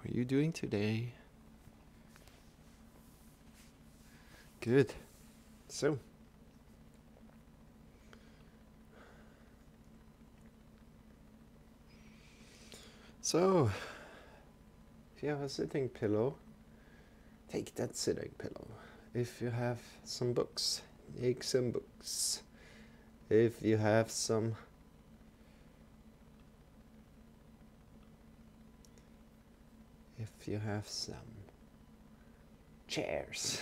are you doing today? Good. So, if you have a sitting pillow, take that sitting pillow. If you have some books, take some books. If you have some chairs.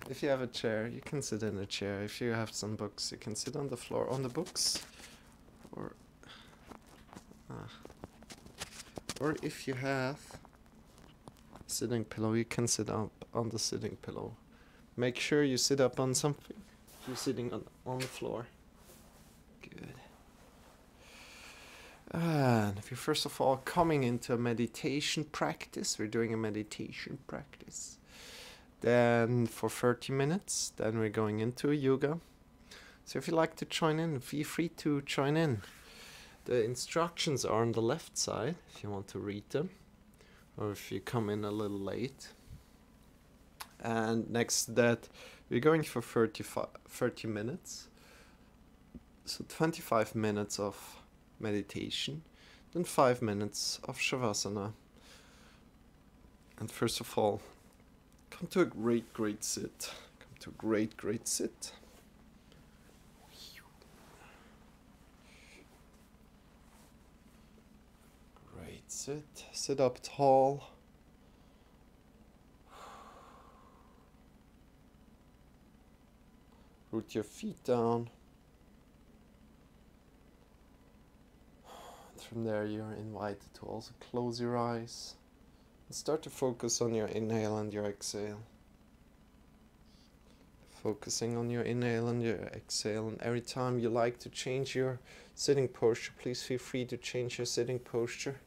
If you have a chair, you can sit in a chair. If you have some books, you can sit on the floor on the books. Or if you have a sitting pillow, you can sit up on the sitting pillow. Make sure you sit up on something. You're sitting on the floor. Good. And if you're first of all coming into a meditation practice, we're doing a meditation practice. Then for 30 minutes, then we're going into a yoga. So if you like to join in, feel free to join in. The instructions are on the left side if you want to read them, or if you come in a little late. And next to that, we're going for 30 minutes. So 25 minutes of meditation, then 5 minutes of shavasana. And first of all, come to a great sit. Come to a great sit. Great sit. Sit up tall. Root your feet down. And from there you're invited to also close your eyes and start to focus on your inhale and your exhale. Focusing on your inhale and your exhale, and every time you like to change your sitting posture, please feel free to change your sitting posture.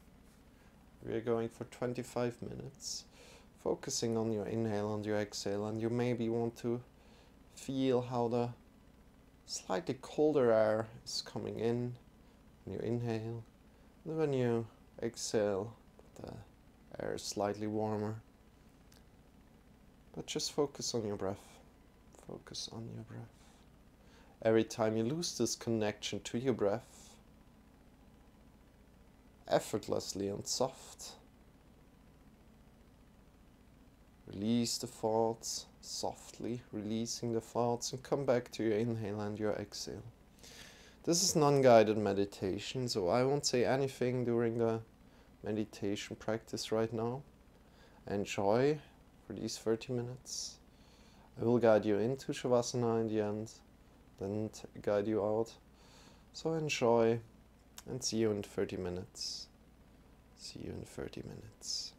We are going for 25 minutes, focusing on your inhale and your exhale, and you maybe want to feel how the slightly colder air is coming in when you inhale, and when you exhale, the air is slightly warmer. But just focus on your breath. Focus on your breath. Every time you lose this connection to your breath, effortlessly and soft, release the thoughts, softly releasing the thoughts, and come back to your inhale and your exhale. This is non-guided meditation, so I won't say anything during the meditation practice right now. Enjoy for these 30 minutes. I will guide you into Shavasana in the end, then guide you out. So enjoy, and see you in 30 minutes. See you in 30 minutes.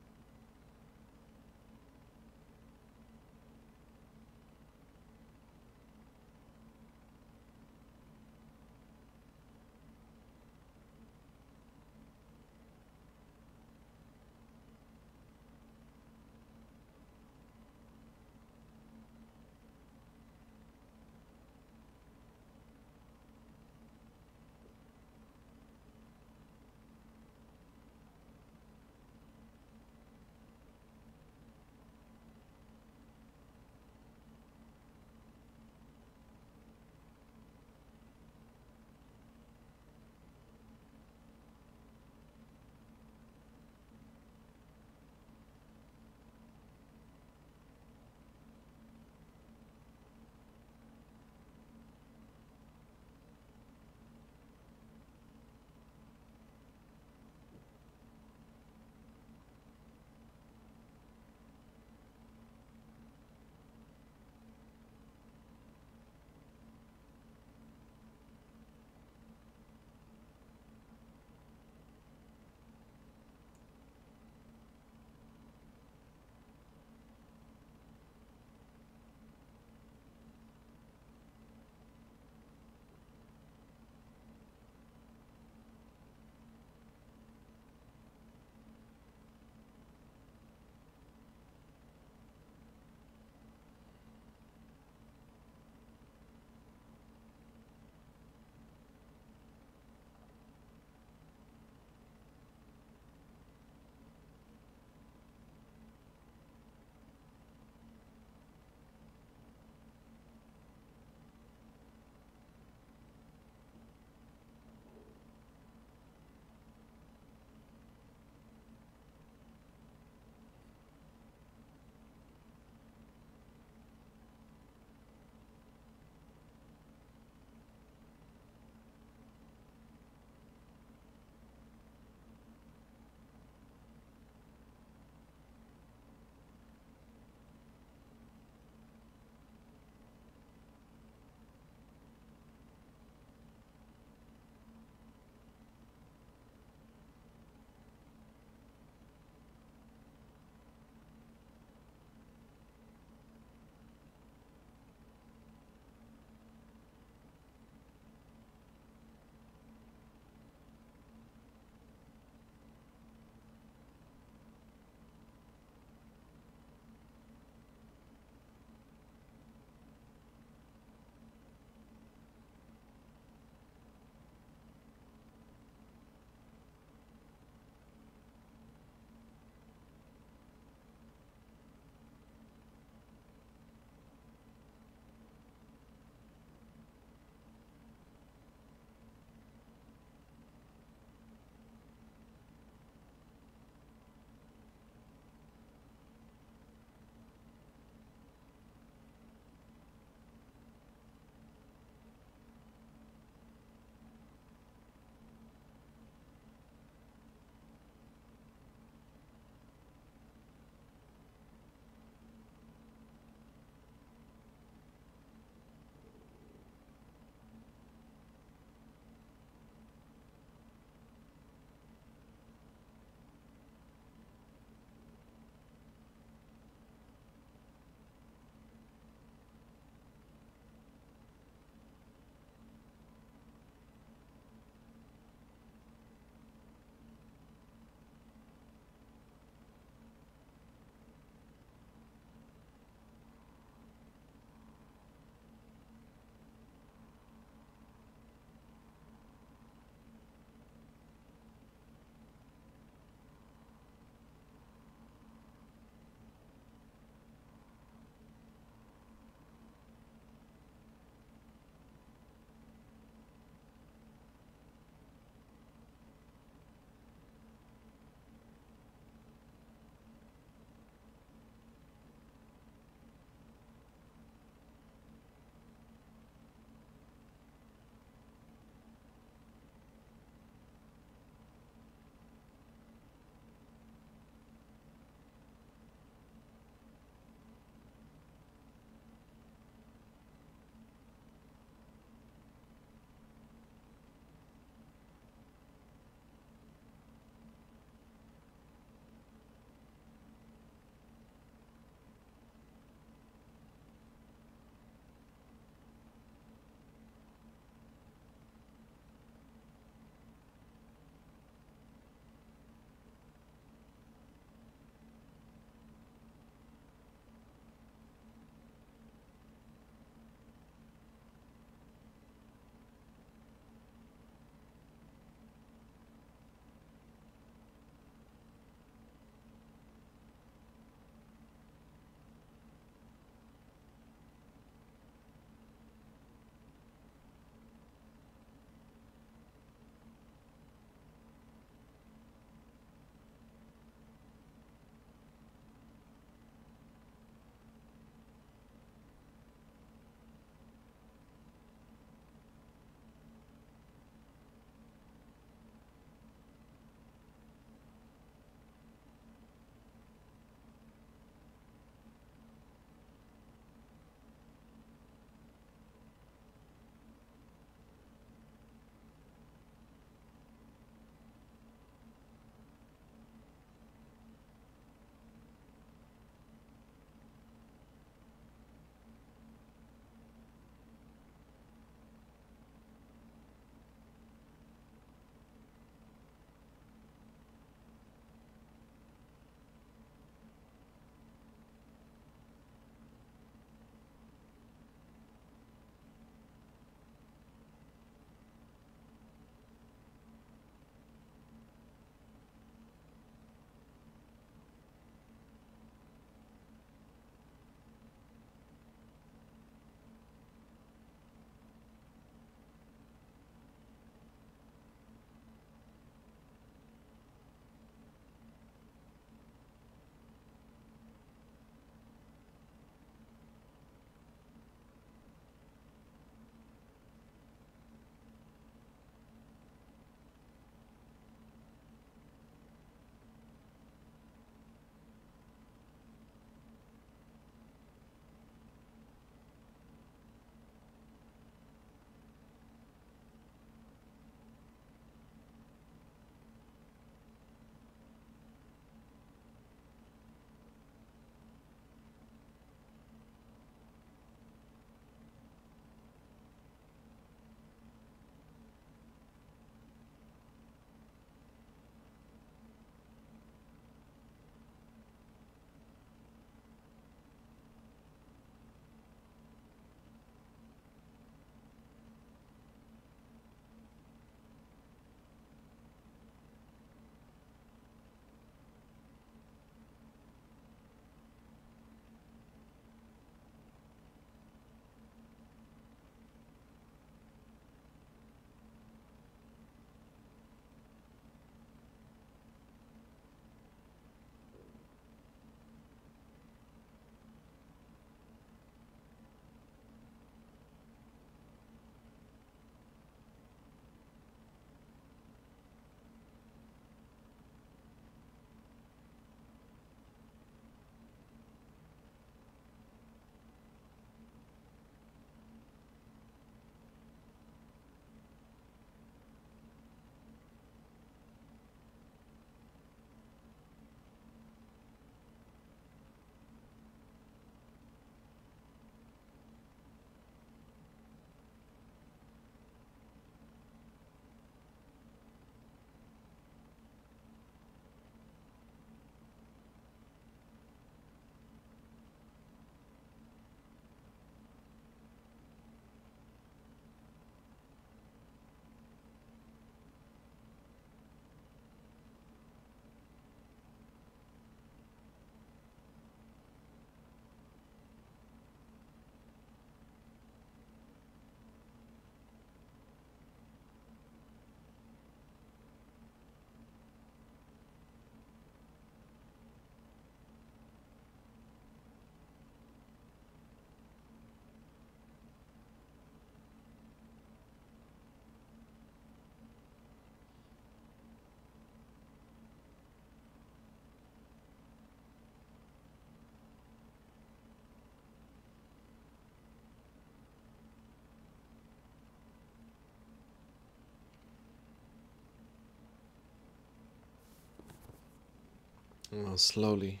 Now slowly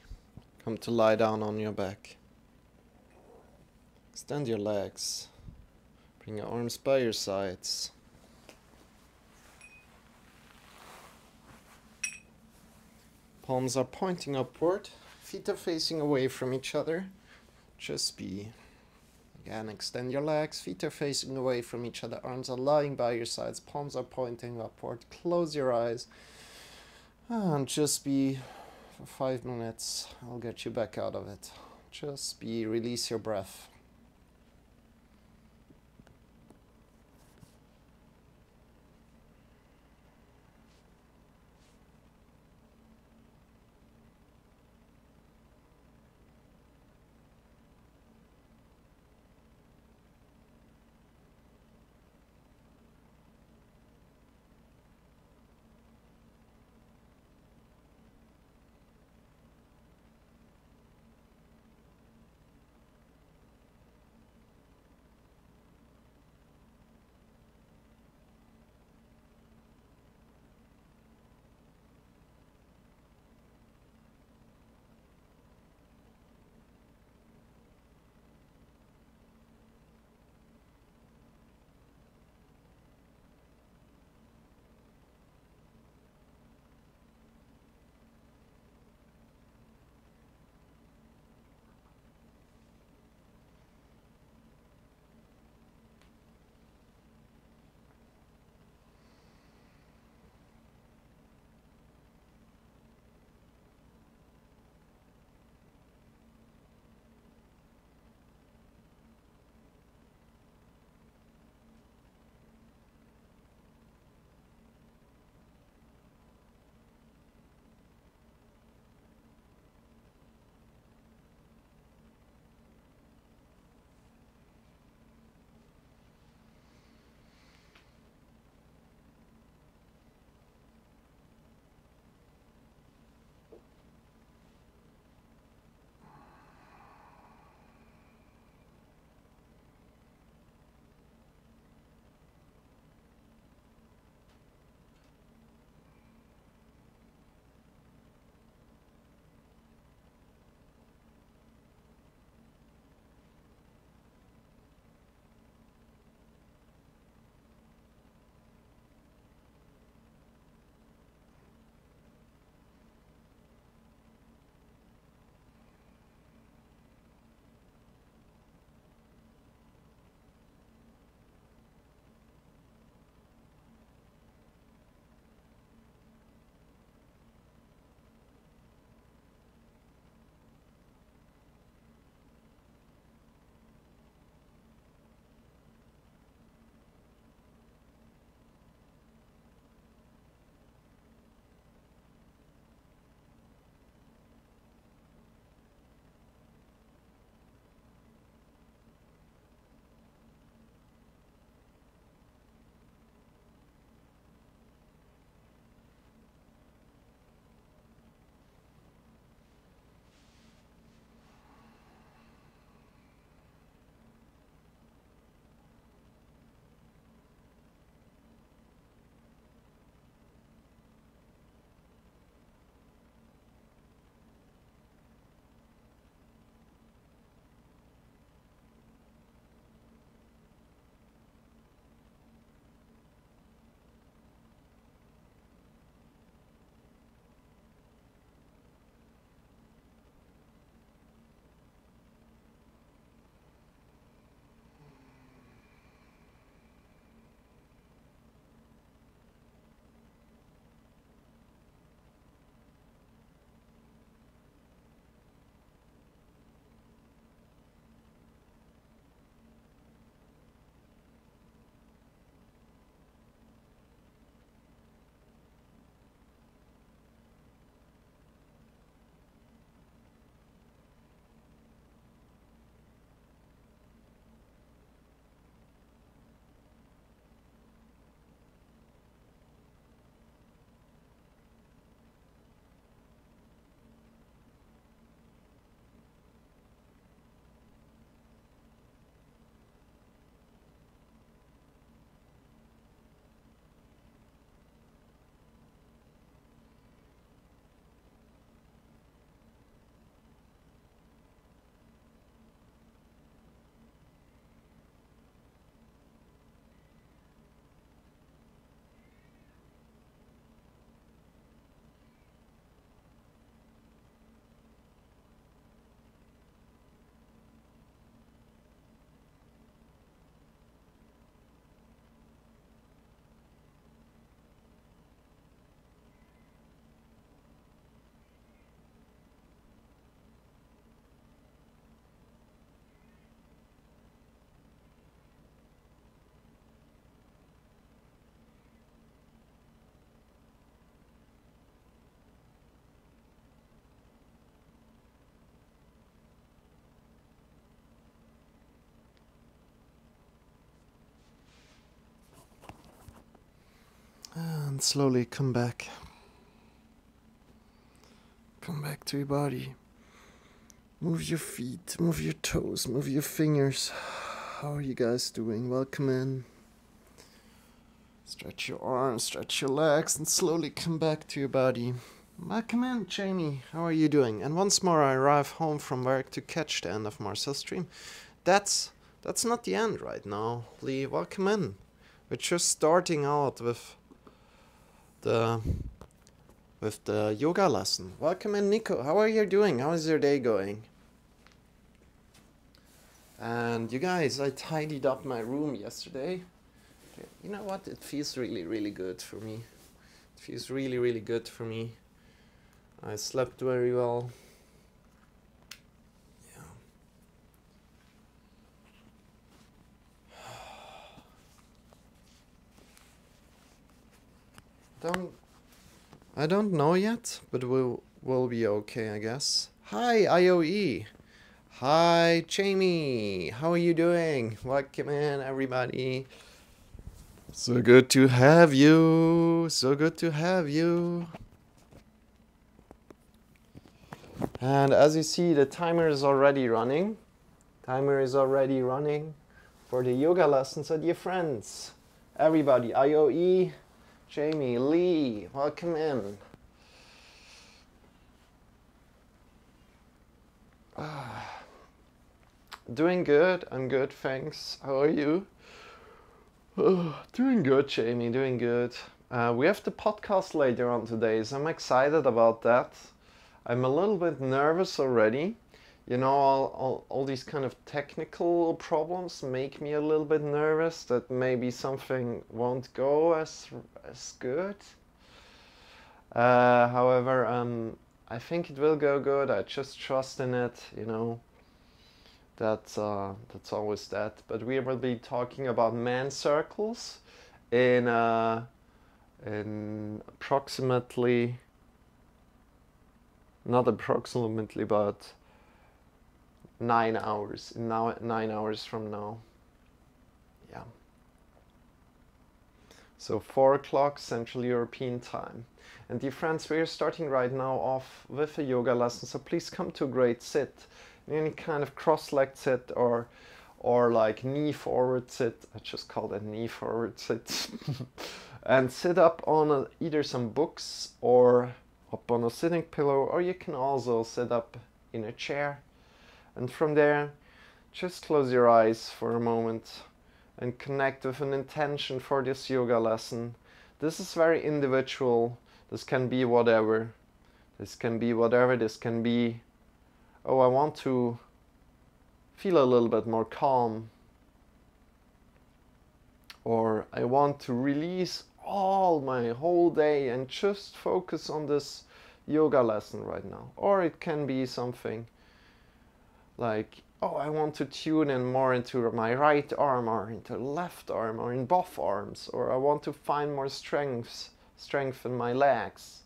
come to lie down on your back. Extend your legs. Bring your arms by your sides. Palms are pointing upward. Feet are facing away from each other. Just be. Again, extend your legs. Feet are facing away from each other. Arms are lying by your sides. Palms are pointing upward. Close your eyes. And just be for 5 minutes. I'll get you back out of it. Just be. Release your breath. slowly come back. Come back to your body. Move your feet, move your toes, move your fingers. How are you guys doing? Welcome in. Stretch your arms, stretch your legs, and slowly come back to your body. Welcome in, Jamie. How are you doing? And once more, I arrive home from work to catch the end of Marcel's stream. That's not the end right now, Lee. Welcome in. We're just starting out with the yoga lesson. Welcome in, Nico. How are you doing? How is your day going? And you guys, I tidied up my room yesterday. You know what? It feels really, really good for me. It feels really, really good for me. I slept very well. I don't know yet, but we'll be okay, I guess. Hi, IOE. Hi, Jamie. How are you doing? Welcome in, everybody. So good to have you. So good to have you. And as you see, the timer is already running. Timer is already running for the yoga lesson. So dear friends, everybody, IOE, Jamie, Lee, welcome in. Doing good. I'm good, thanks. How are you? Doing good, Jamie, doing good. We have the podcast later on today, so I'm excited about that. I'm a little bit nervous already. You know, all these kind of technical problems make me a little bit nervous that maybe something won't go as good. However, I think it will go good. I just trust in it, you know. That's always that. But we will be talking about man circles in approximately, not approximately, but 9 hours. 9 hours from now. Yeah. So 4 o'clock Central European time. And dear friends, we are starting right now off with a yoga lesson. So please come to a great sit. Any kind of cross-legged sit or like knee forward sit. I just call that knee forward sit. And sit up on either some books or up on a sitting pillow, or you can also sit up in a chair. And from there, just close your eyes for a moment and connect with an intention for this yoga lesson. This is very individual. This can be whatever. This can be whatever. This can be, oh, I want to feel a little bit more calm. Or I want to release all my whole day and just focus on this yoga lesson right now. Or it can be something like, oh, I want to tune in more into my right arm or into left arm or in both arms. Or I want to find more strength in my legs,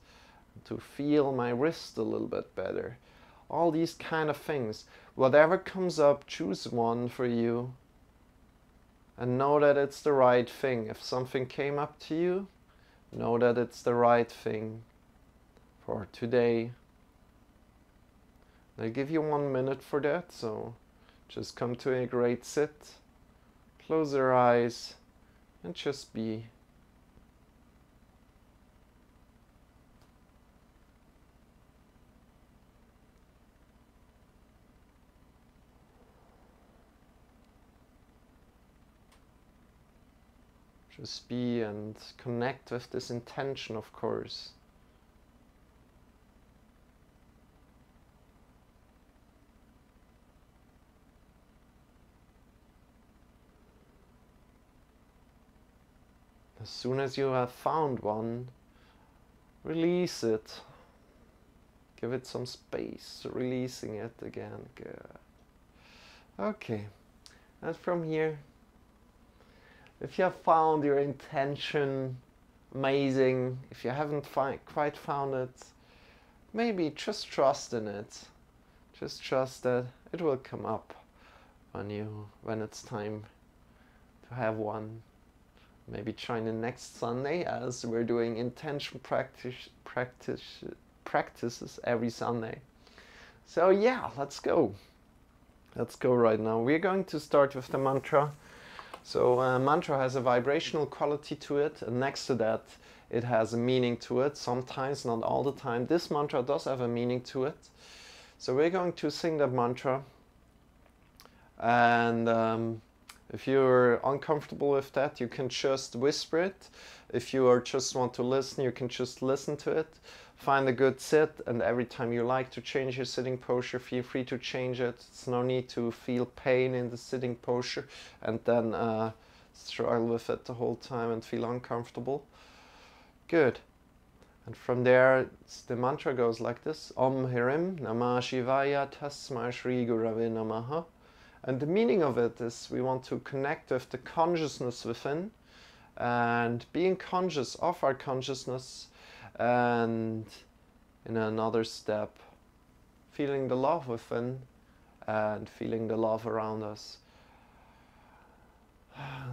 to feel my wrist a little bit better. All these kind of things. Whatever comes up, choose one for you and know that it's the right thing. If something came up to you, know that it's the right thing for today. I'll give you 1 minute for that, so just come to a great sit, close your eyes, and just be. Just be and connect with this intention, of course. As soon as you have found one, release it. Give it some space, releasing it again. Good. Okay, and from here, if you have found your intention amazing, if you haven't quite found it, maybe just trust in it. Just trust that it will come up when it's time to have one. maybe join in next Sunday, as we're doing intention practices every Sunday. So yeah, let's go. Let's go right now. We're going to start with the mantra. So mantra has a vibrational quality to it, and next to that it has a meaning to it. Sometimes, not all the time. This mantra does have a meaning to it. So we're going to sing that mantra, and if you're uncomfortable with that, you can just whisper it. If you are just want to listen, you can just listen to it. Find a good sit, and every time you like to change your sitting posture, feel free to change it. It's no need to feel pain in the sitting posture and then struggle with it the whole time and feel uncomfortable. Good. And from there, the mantra goes like this: Om Hirim Namah Shivaya Tasmai Shri Gurave Namaha. And the meaning of it is we want to connect with the consciousness within, and being conscious of our consciousness, and in another step, feeling the love within and feeling the love around us.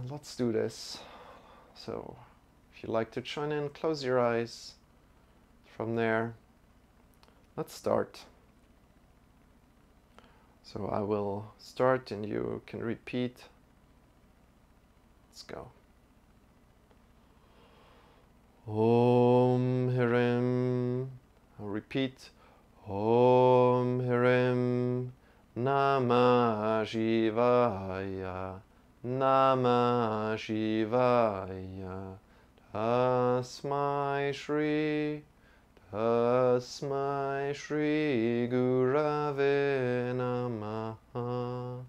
Let's do this. So if you'd like to join in, close your eyes. From there, let's start. So I will start and you can repeat. Let's go. Om Hirim. I'll repeat. Om Hirim Namah Shivaya. Namah Shivaya. Tasmai Shri. Tasmai Shri Gurave Namaha.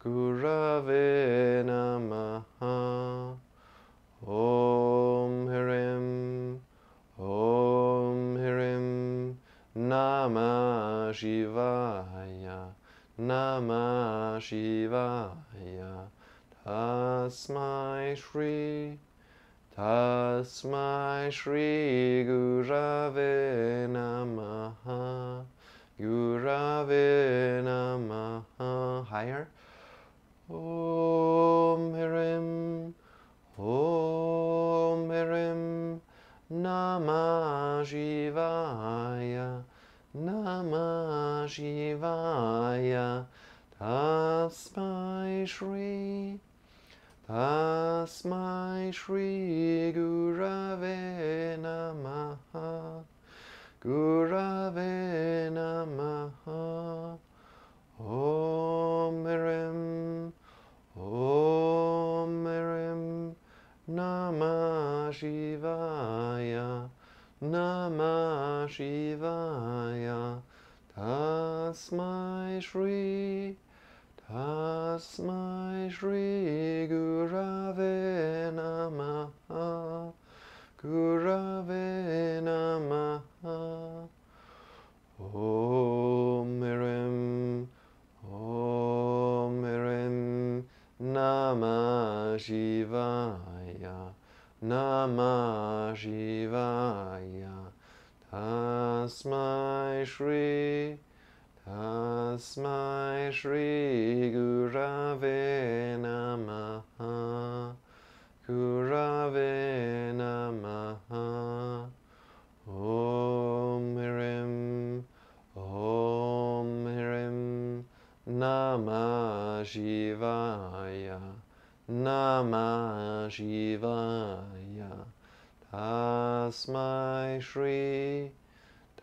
Gurave Namaha. Om Hirim. Om Hirim Namah Shivaya. Namah Shivaya. Tasmai Shri. Tasmai Shri Gurave Namaha. Gurave Namaha. Higher. Om Hirim. Om Hirim Namah Shivaya. Namah Shivaya. Tasmai Shri. Tasmai Shri Gurave Namaha. Gurave Namaha. Om Hirim. Om Hirim Namah Shivaya. Namah Shivaya. Tasmai Shri. Tasmai Shri Gurave Namaha. Gurave Namaha. Om Hirim. Om Hirim Namah Shivaya. Namah Shivaya. Tasmai Shri. Tasmai Shri Gurave Namaha. Gurave Namaha. Om Hirim. Om Hirim Namah Shivaya. Namah Shivaya. Tasmai Shri.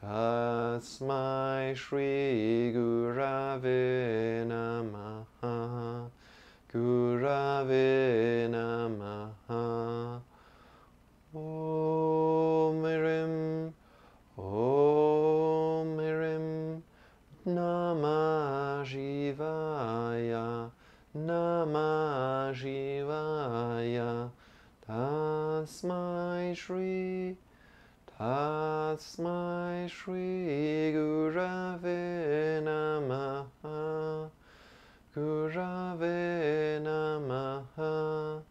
Tasmai Shri Gurave Namaha. Gurave Namaha. Om Hirim. Om Hirim Namah Shivaya. Namah Shivaya. Tasmai Shri. Tasmai Shri Gurave Namaha. Gurave Namaha.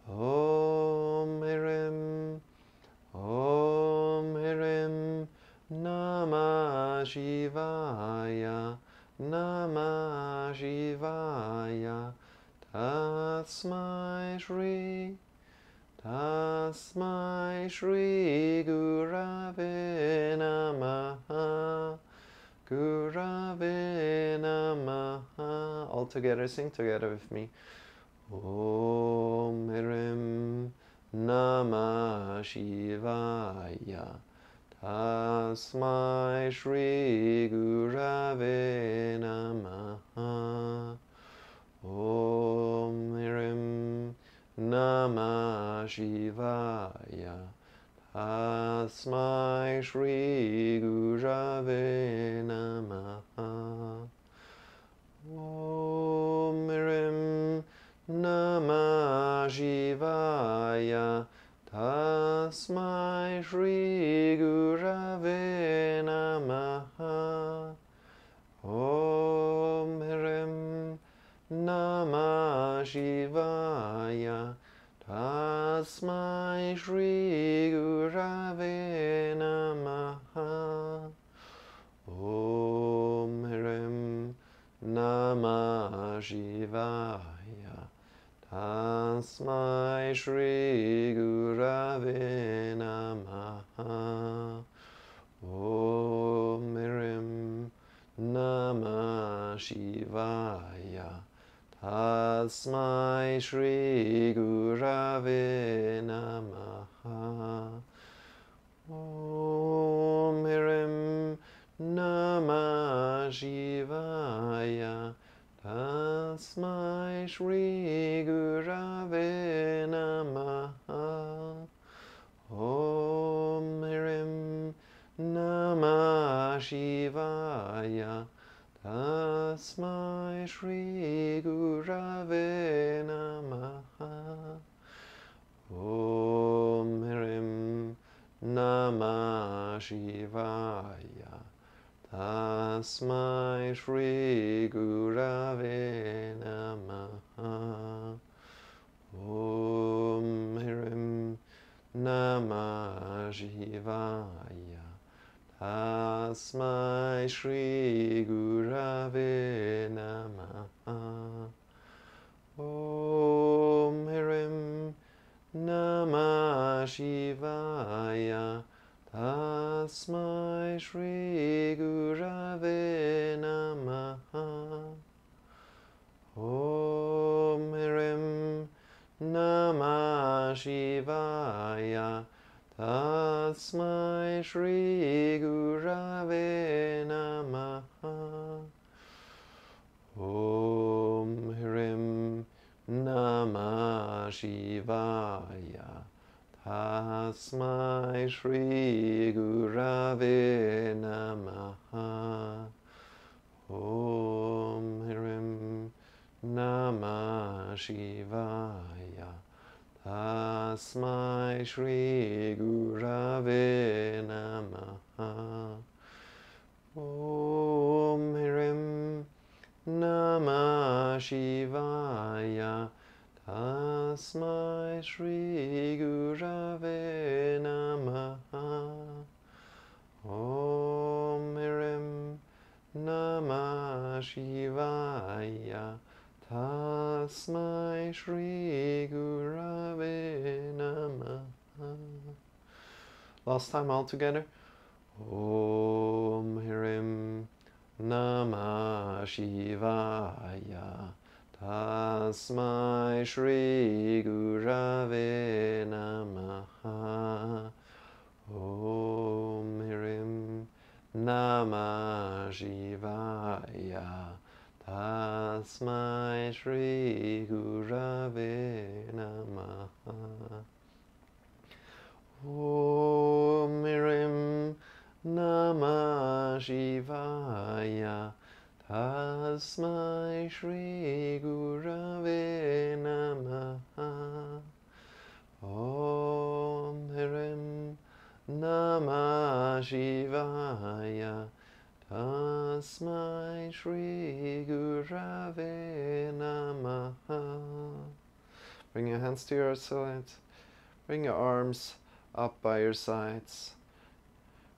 Om Hirim. Om Hirim Namah Shivaya. Namah Shivaya. Tasmai Shri. Tasmai Shri Gurave Namaha. Gurave Namaha. All together, sing together with me. Om Hirim Namah Shivaya. Tasmai Shri Gurave Namaha. Om Hirim Namah Shivaya. Tasmai Shri Gurave Namaha. Om Hirim Namah Shivaya. Tasmai Shri Gurave Namaha. Om Hirim Namah Shivaya. Tasmai Shri Gurave Namaha. Om Hirim Namah Shivaya. Tasmai Shri Gurave Namaha. Om Hirim Namah Shivaya. Tasmai Shri Gurave Namaha. Om Hirim Namah Shivaya. Tasmai Shri Gurave Namaha. Om Hirim Namah Shivaya. Tasmai Shri Gurave Namaha. Om Hirim Namah Shivaya. Tasmai Shri Gurave Namaha. Om Hirim Namah Shivaya. Tasmai Shri Gurave Namaha. Om Hirim Namah Shivaya. Tasmai Shri Gurave Namaha. Om Hirim Namah Shivaya. Tasmai Shri Gurave Namaha. Om Hirim Namah Shivaya. Tasmai Shri Gurave Namaha. Om Hirim Namah Shivaya. Tasmai Shri Gurave Namaha. Om Hirim Namah Shivaya. Tasmai Shri Gurave Namaha. Om Hirim Namah Shivaya. Tasmai Shri Gurave Namaha. Last time all together. Om Hirim Namah Shivaya. Tasmai Shri Gurave Namaha. Om Hirim Namah Shivaya. Tasmai Shri Gurave Namaha. Om Hirim Namah Shivaya. Tasmai Shri Gurave Namaha. Om Hirim Namah Shivaya. Tasmai Shri Gurave Namaha. Bring your hands to your sides. Bring your arms up by your sides.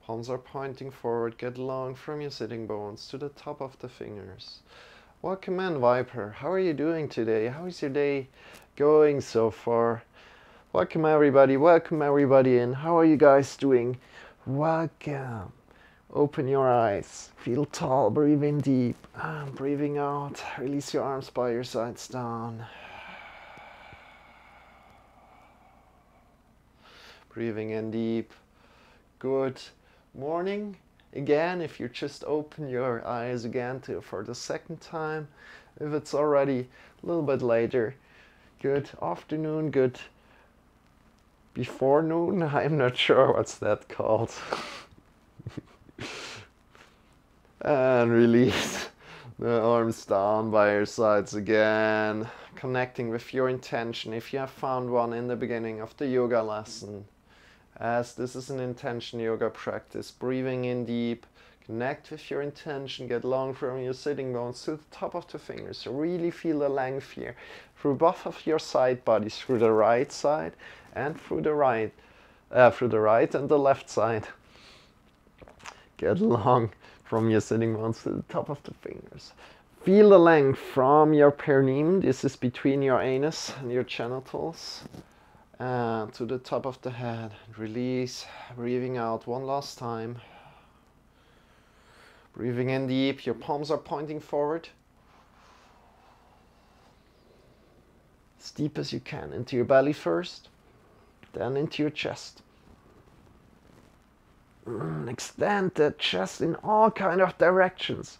Palms are pointing forward. Get long from your sitting bones to the top of the fingers. Welcome in, Viper. How are you doing today? How is your day going so far? Welcome everybody, and how are you guys doing? Welcome. Open your eyes, feel tall, breathe in deep, and breathing out, release your arms by your sides down. Breathing in deep. Good morning again, if you just open your eyes again for the second time. If it's already a little bit later, good afternoon, good before noon, I'm not sure what's that called. And release the arms down by your sides again, connecting with your intention if you have found one in the beginning of the yoga lesson. As this is an intention yoga practice, breathing in deep, connect with your intention, get long from your sitting bones to the top of the fingers. So really feel the length here through both of your side bodies, through the right side and through the right and the left side. Get long from your sitting bones to the top of the fingers. Feel the length from your perineum. This is between your anus and your genitals. And to the top of the head. Release, breathing out one last time. Breathing in deep, your palms are pointing forward. As deep as you can, into your belly first, then into your chest. Extend the chest in all kind of directions.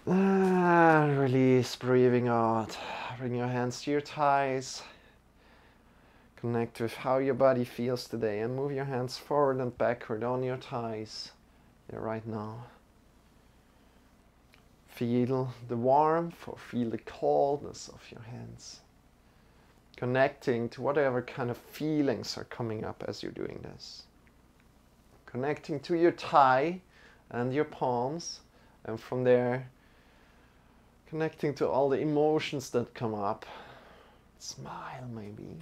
Release, breathing out. Bring your hands to your thighs. Connect with how your body feels today and move your hands forward and backward on your thighs there right now. Feel the warmth or feel the coldness of your hands. Connecting to whatever kind of feelings are coming up as you're doing this. Connecting to your thigh and your palms, and from there connecting to all the emotions that come up. Smile maybe.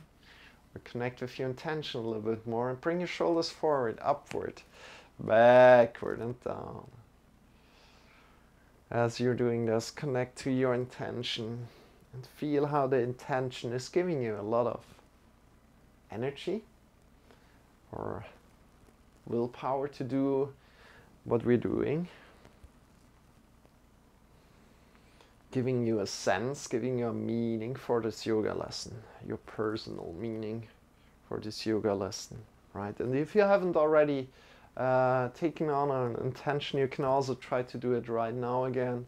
Or connect with your intention a little bit more and bring your shoulders forward, upward, backward and down. As you're doing this, connect to your intention and feel how the intention is giving you a lot of energy or willpower to do what we're doing. Giving you a sense, giving you a meaning for this yoga lesson, your personal meaning for this yoga lesson, right? And if you haven't already taken on an intention, you can also try to do it right now again.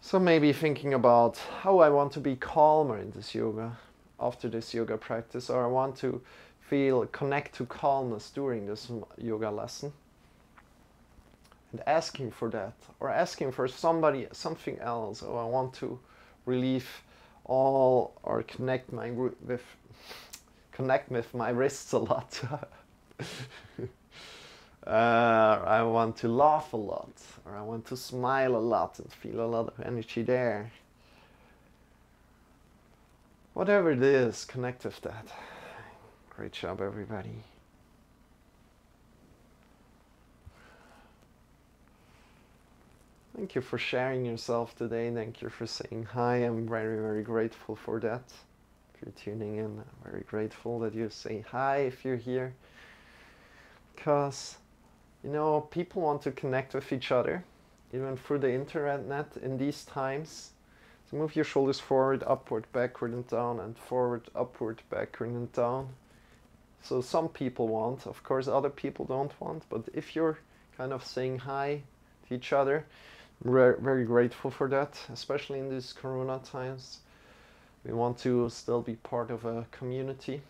So maybe thinking about how I want to be calmer in this yoga, after this yoga practice, or I want to connect to calmness during this yoga lesson. And asking for that, or asking for something else. Oh, I want to relieve all, or connect with my wrists a lot. I want to laugh a lot, or I want to smile a lot and feel a lot of energy there. Whatever it is, connect with that. Great job, everybody. Thank you for sharing yourself today. Thank you for saying hi. I'm very, very grateful for that. If you're tuning in, I'm very grateful that you say hi if you're here. Because, you know, people want to connect with each other, even through the internet in these times. So move your shoulders forward, upward, backward and down, and forward, upward, backward and down. So some people want, of course other people don't want, but if you're kind of saying hi to each other, very grateful for that, especially in these corona times. We want to still be part of a community,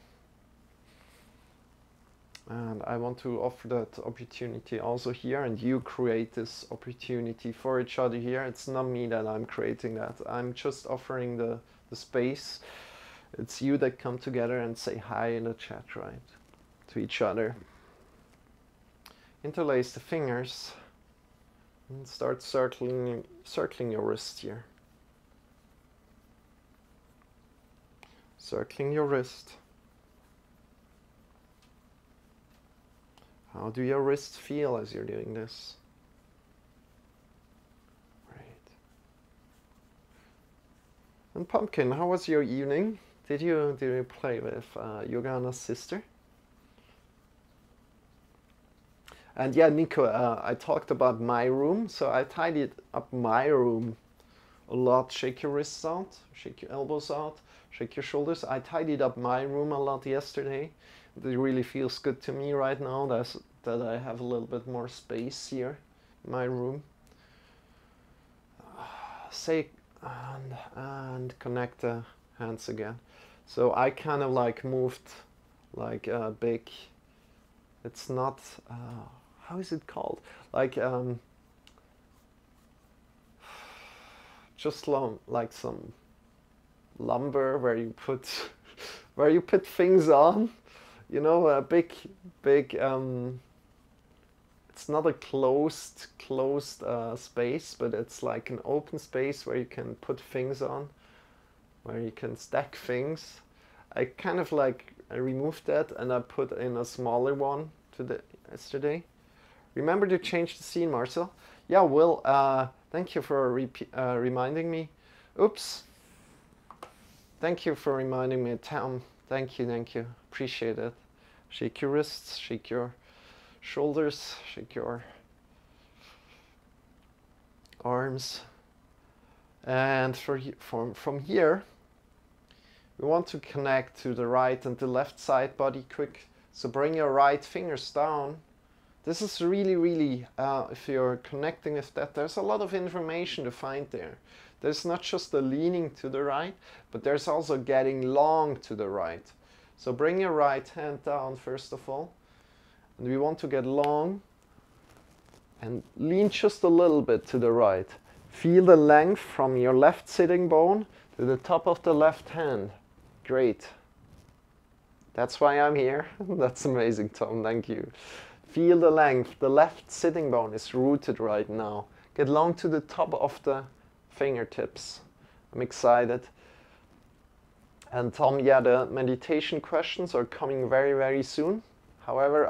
and I want to offer that opportunity also here, and you create this opportunity for each other here. It's not me that I'm creating that, I'm just offering the space. It's you that come together and say hi in the chat, right, to each other. Interlace the fingers and start circling your wrist here. Circling your wrist. How do your wrists feel as you're doing this? Right. And Pumpkin, how was your evening? Did you play with Yogana's sister? And yeah, Nico, I talked about my room, so I tidied up my room a lot. Shake your wrists out, shake your elbows out, shake your shoulders. I tidied up my room a lot yesterday. It really feels good to me right now that I have a little bit more space here in my room. Say and connect the hands again. So I kind of like moved like a big, it's not, how is it called? Like just like some lumber where you put where you put things on, you know, a big it's not a closed space, but it's like an open space where you can put things on, where you can stack things. I kind of like I removed that and I put in a smaller one yesterday. Remember to change the scene, Marcel? Yeah, Will, thank you for reminding me. Oops. Thank you for reminding me, Tom. Thank you. Appreciate it. Shake your wrists, shake your shoulders, shake your arms. And from here, we want to connect to the right and the left side body quick. So bring your right fingers down. This is really, if you're connecting with that, there's a lot of information to find there. There's not just the leaning to the right, but there's also getting long to the right. So bring your right hand down first of all. And we want to get long and lean just a little bit to the right. Feel the length from your left sitting bone to the top of the left hand. Great. That's why I'm here. That's amazing, Tom. Thank you. Feel the length. The left sitting bone is rooted right now. Get long to the top of the fingertips. I'm excited. And Tom, yeah, the meditation questions are coming very soon. However,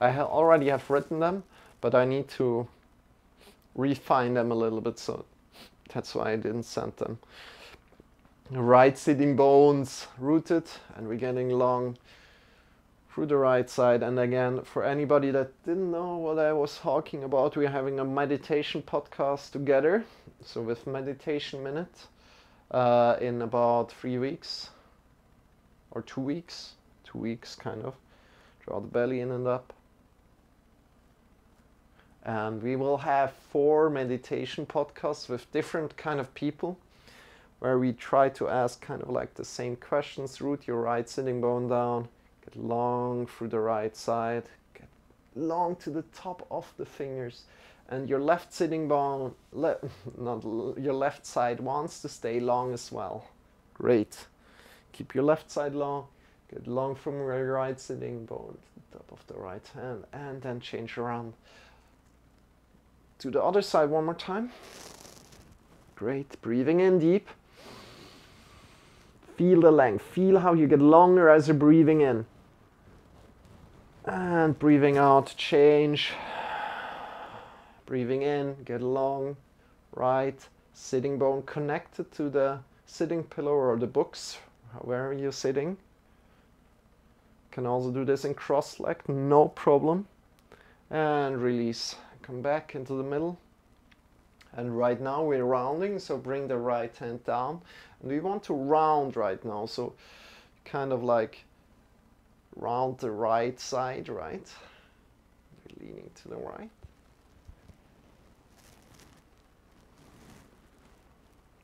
I already have written them, but I need to refine them a little bit, so that's why I didn't send them. Right sitting bones rooted, and we're getting long through the right side. And again, for anybody that didn't know what I was talking about, we're having a meditation podcast together. So with Meditation Minute in about 3 weeks or 2 weeks. 2 weeks kind of. Draw the belly in and up. And we will have 4 meditation podcasts with different kind of people, where we try to ask kind of like the same questions. Root your right sitting bone down, get long through the right side, get long to the top of the fingers, and your left sitting bone, your left side wants to stay long as well. Great. Keep your left side long, get long from your right sitting bone to the top of the right hand, and then change around to the other side one more time. Great. Breathing in deep. Feel the length. Feel how you get longer as you're breathing in. And breathing out, change. Breathing in, get long. Right sitting bone connected to the sitting pillow or the books, wherever you're sitting. Can also do this in cross-legged, no problem. And release. Come back into the middle. And right now we're rounding, so bring the right hand down. And we want to round right now, so kind of like round the right side, right? Leaning to the right.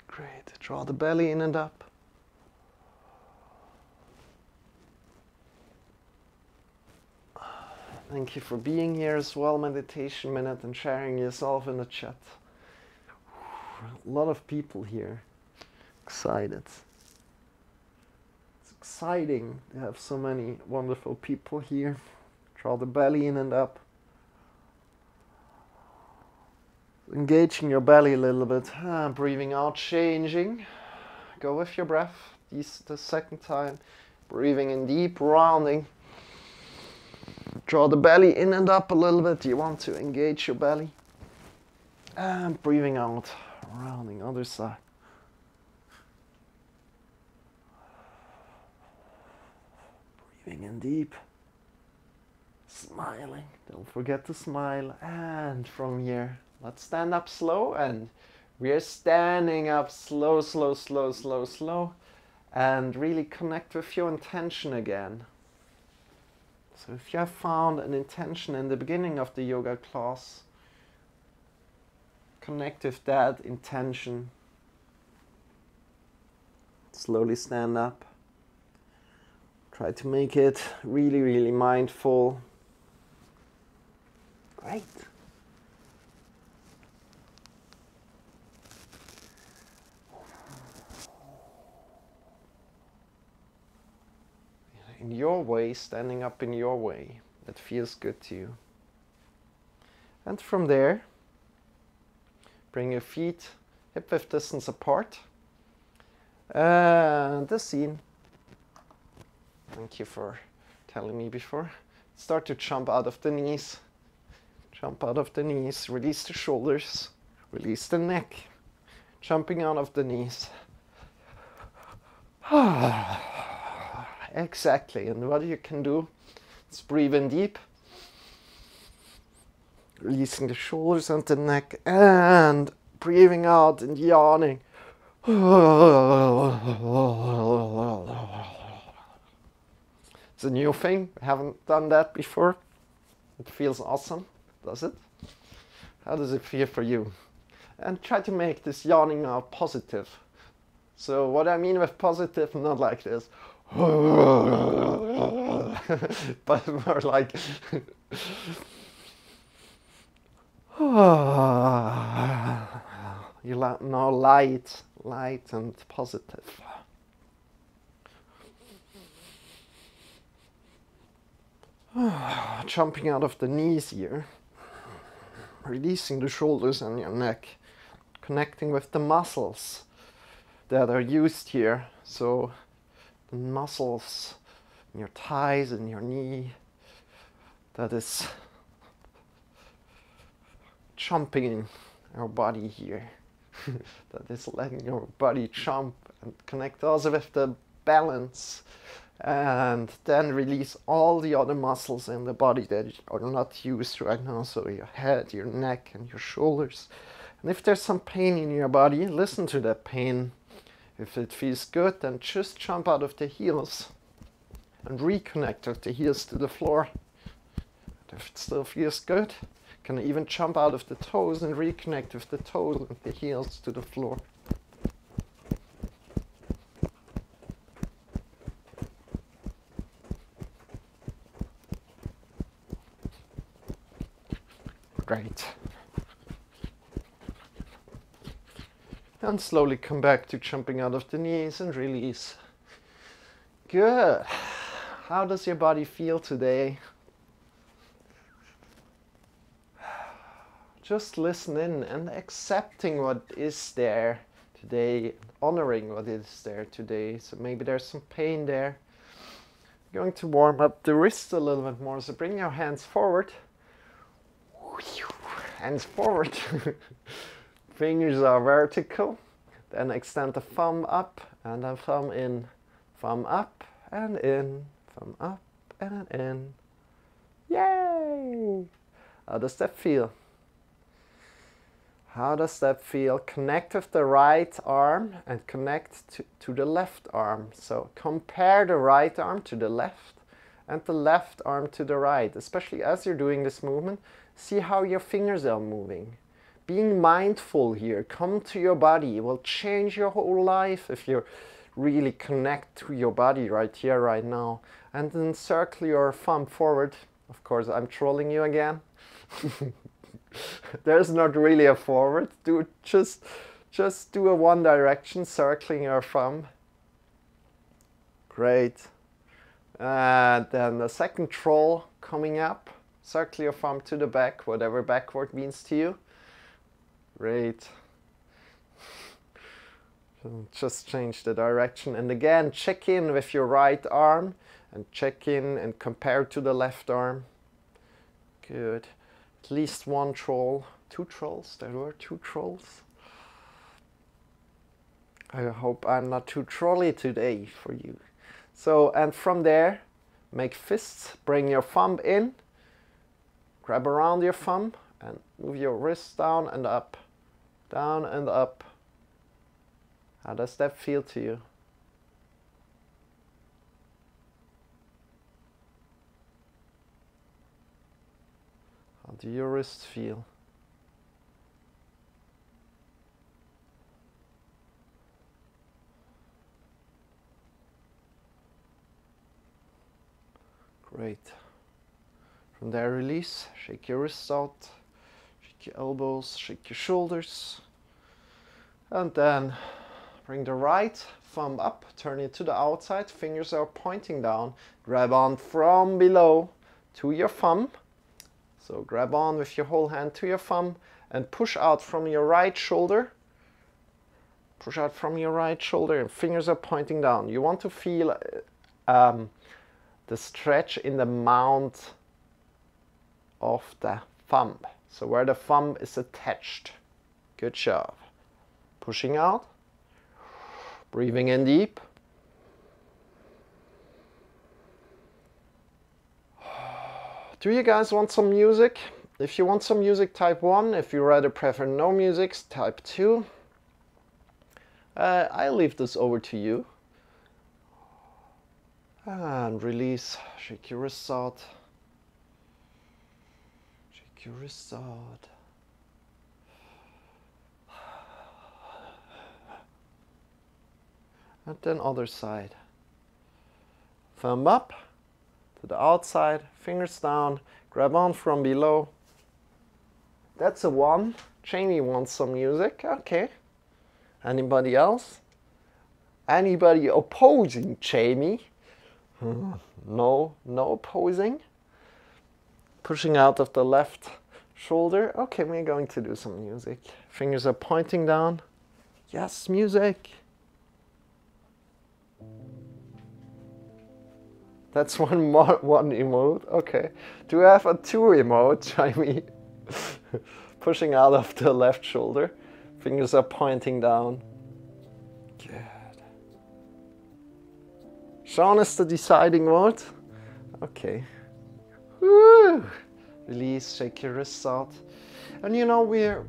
Great. Draw the belly in and up. Thank you for being here as well, Meditation Minute, and sharing yourself in the chat. A lot of people here. Excited. It's exciting to have so many wonderful people here. Draw the belly in and up. Engaging your belly a little bit. Breathing out, changing. Go with your breath. The second time. Breathing in deep, rounding. Draw the belly in and up a little bit. You want to engage your belly. And breathing out, rounding, other side. Breathing in deep. Smiling. Don't forget to smile. And from here, let's stand up slow. And we are standing up slow, slow, slow, slow, slow. And really connect with your intention again. So if you have found an intention in the beginning of the yoga class, connect with that intention. Slowly stand up. Try to make it really, really mindful. Great. In your way, standing up in your way, that feels good to you. And from there, bring your feet hip-width distance apart. And the scene. Thank you for telling me before. Start to jump out of the knees. Jump out of the knees, release the shoulders, release the neck. Jumping out of the knees. Exactly, and what you can do is breathe in deep. Releasing the shoulders and the neck and breathing out and yawning. It's a new thing. I haven't done that before. It feels awesome, does it? How does it feel for you? And try to make this yawning now positive. So what I mean with positive, not like this, but more like you now light and positive. Jumping out of the knees here, releasing the shoulders and your neck, connecting with the muscles that are used here. So the muscles in your thighs and your knee, that is jumping in your body here. That is letting your body jump and connect also with the balance. And then release all the other muscles in the body that are not used right now. So your head, your neck, and your shoulders. And if there's some pain in your body, listen to that pain. If it feels good, then just jump out of the heels and reconnect with the heels to the floor. And if it still feels good, you can even jump out of the toes and reconnect with the toes and the heels to the floor. Great. And slowly come back to jumping out of the knees and release. Good. How does your body feel today? Just listen in and accepting what is there today, honoring what is there today. So maybe there's some pain there. I'm going to warm up the wrists a little bit more. So bring your hands forward. Hands forward. Fingers are vertical. Then extend the thumb up and then thumb in. Thumb up and in. Thumb up and in. Yay! How does that feel? How does that feel? Connect with the right arm and connect to the left arm. So compare the right arm to the left and the left arm to the right. Especially as you're doing this movement, see how your fingers are moving. Being mindful here, come to your body. It will change your whole life if you really connect to your body right here, right now. And then circle your thumb forward. Of course, I'm trolling you again. There's not really a forward. Just do a one direction, circling your thumb. Great. And then the second troll coming up. Circle your thumb to the back, whatever backward means to you. Great. Just change the direction. And again, check in with your right arm and check in and compare to the left arm. Good. At least one troll. Two trolls. There were two trolls. I hope I'm not too trolly today for you. So, and from there, make fists, bring your thumb in, grab around your thumb and move your wrists down and up, down and up. How does that feel to you? How do your wrists feel? Great. From there, release. Shake your wrists out. Shake your elbows. Shake your shoulders. And then bring the right thumb up. Turn it to the outside. Fingers are pointing down. Grab on from below to your thumb. So grab on with your whole hand to your thumb and push out from your right shoulder. Push out from your right shoulder and fingers are pointing down. You want to feel the stretch in the mount of the thumb. So where the thumb is attached. Good job. Pushing out. Breathing in deep. Do you guys want some music? If you want some music, type 1. If you rather prefer no music, type 2. I'll leave this over to you. And release. Shake your wrists out. Shake your wrists out. And then other side. Thumb up to the outside, fingers down, grab on from below. That's a 1. Jamie wants some music. Okay. Anybody else? Anybody opposing Jamie? No opposing. Pushing out of the left shoulder. Okay, we're going to do some music. Fingers are pointing down. Yes, music. That's one emote. Okay. Do we have a 2 emote, Jamie? Pushing out of the left shoulder. Fingers are pointing down. Good. Shawn is the deciding vote. Okay. Woo! Release, shake your wrists out. And you know, we're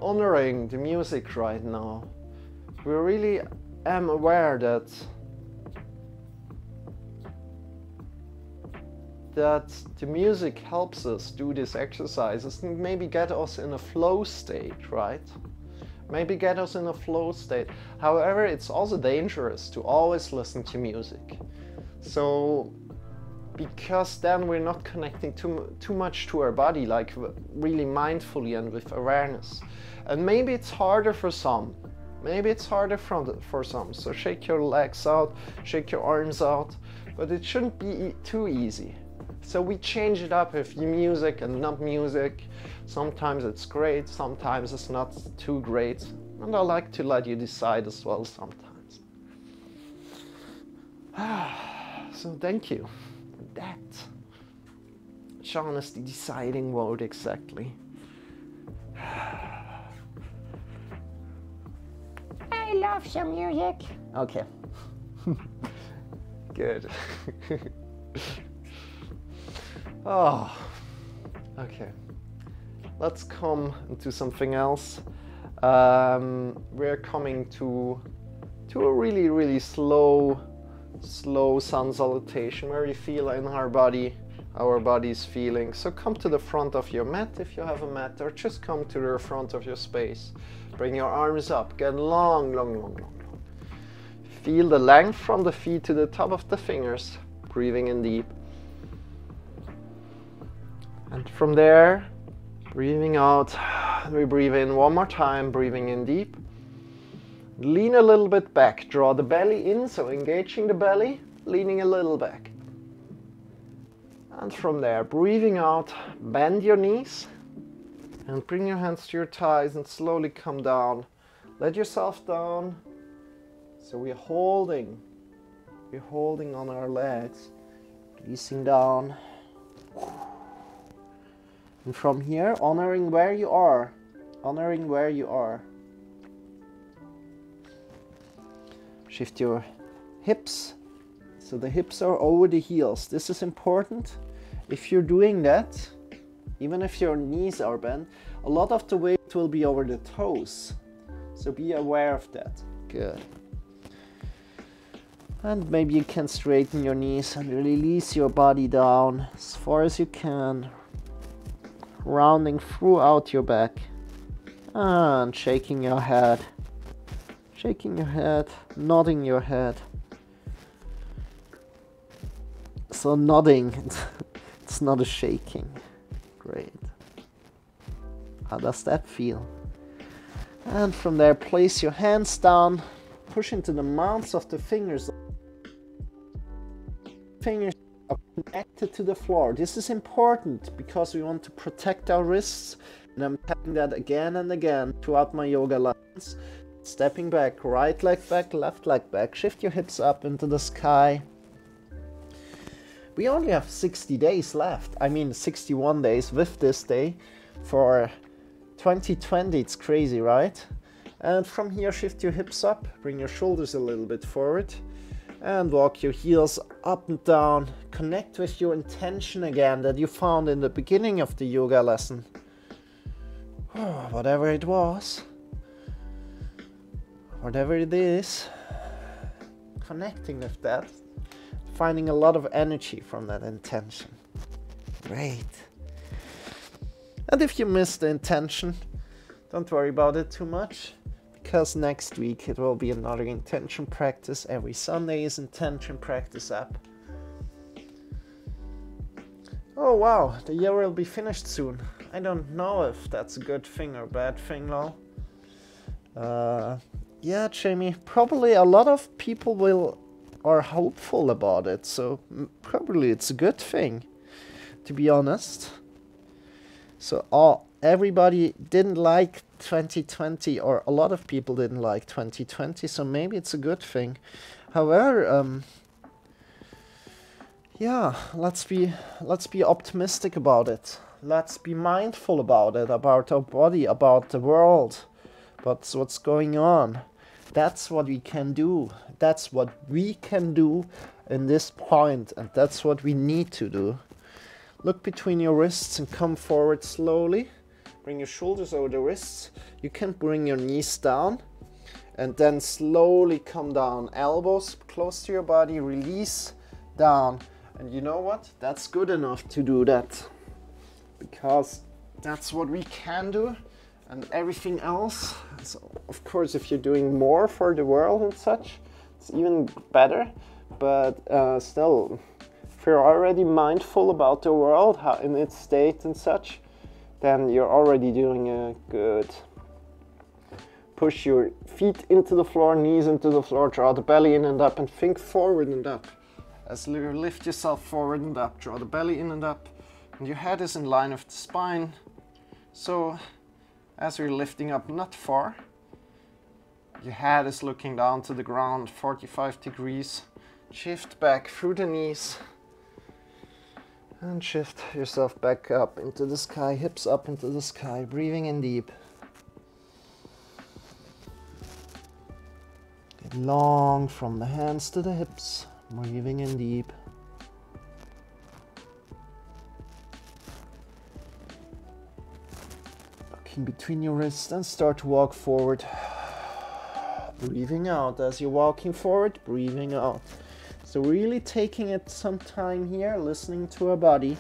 honoring the music right now. We really am aware that the music helps us do these exercises and maybe get us in a flow state, right? Maybe get us in a flow state. However, it's also dangerous to always listen to music. So, because then we're not connecting too much to our body, like really mindfully and with awareness. And maybe it's harder for some. Maybe it's harder for some. So shake your legs out, shake your arms out, but it shouldn't be too easy. So we change it up with music and not music. Sometimes it's great, sometimes it's not too great. And I like to let you decide as well sometimes. So thank you for that. Shawn is the deciding vote, exactly. I love some music. Okay. Good. Oh, okay. Let's come into something else. We're coming to a really, really slow sun salutation where we feel in our body's feeling. So come to the front of your mat if you have a mat, or just come to the front of your space. Bring your arms up, get long, long, long, long, long. Feel the length from the feet to the top of the fingers. Breathing in deep. And from there, breathing out, we breathe in one more time, breathing in deep. Lean a little bit back, draw the belly in, so engaging the belly, leaning a little back. And from there, breathing out, bend your knees and bring your hands to your thighs and slowly come down. Let yourself down. So we're holding on our legs, releasing down. And from here, honoring where you are. Shift your hips So the hips are over the heels. This is important. If you're doing that, even if your knees are bent, a lot of the weight will be over the toes. So be aware of that. Good. And maybe you can straighten your knees and release your body down as far as you can. Rounding throughout your back. And shaking your head. Shaking your head, nodding your head. So nodding, it's not a shaking. Great. How does that feel? And from there, place your hands down, push into the mounts of the fingers. Fingers are connected to the floor. This is important because we want to protect our wrists. And I'm tapping that again and again throughout my yoga lessons. Stepping back, right leg back, left leg back. Shift your hips up into the sky. We only have 60 days left. I mean 61 days with this day for 2020. It's crazy, right? And from here, shift your hips up, bring your shoulders a little bit forward and walk your heels up and down. Connect with your intention again that you found in the beginning of the yoga lesson. Oh, whatever it was, whatever it is, connecting with that. Finding a lot of energy from that intention. Great. And if you miss the intention, don't worry about it too much, because next week it will be another intention practice. Every Sunday is intention practice app. Oh wow, the year will be finished soon. I don't know if that's a good thing or bad thing now. Yeah, Jamie, probably a lot of people are hopeful about it, so probably it's a good thing, to be honest. So everybody didn't like 2020, or a lot of people didn't like 2020, so maybe it's a good thing. However, yeah, let's be optimistic about it. Let's be mindful about it, about our body, about the world, about what's going on. That's what we can do. That's what we can do in this point, and that's what we need to do. Look between your wrists and come forward slowly. Bring your shoulders over the wrists. You can bring your knees down and then slowly come down. Elbows close to your body, release down. And you know what? That's good enough to do that, because that's what we can do. And everything else, so of course, if you're doing more for the world and such, it's even better. But still, if you're already mindful about the world, how in its state and such, then you're already doing a good. Push your feet into the floor, knees into the floor, draw the belly in and up, and think forward and up. As you lift yourself forward and up, draw the belly in and up, and your head is in line with the spine. So as you're lifting up not far, your head is looking down to the ground, 45 degrees. Shift back through the knees and shift yourself back up into the sky, hips up into the sky, breathing in deep. Get long from the hands to the hips, breathing in deep. Between your wrists and start to walk forward. Breathing out as you're walking forward, breathing out. So really taking it some time here, listening to our body.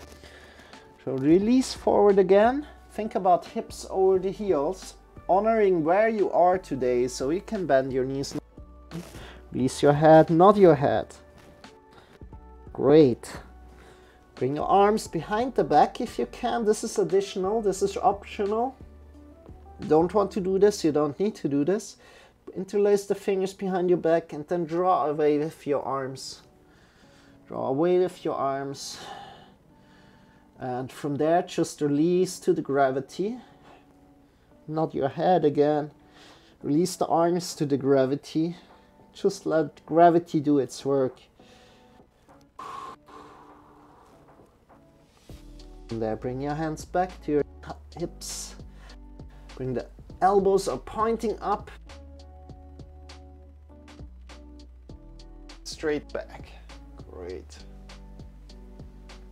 So release forward again. Think about hips over the heels, honoring where you are today, so you can bend your knees. Release your head, nod your head. Great. Bring your arms behind the back if you can. This is additional, this is optional. Don't want to do this, you don't need to do this. Interlace the fingers behind your back and then draw away with your arms. Draw away with your arms. And from there, just release to the gravity. Nod your head again. Release the arms to the gravity. Just let gravity do its work. From there, bring your hands back to your hips. Bring the elbows are pointing up. Straight back. Great.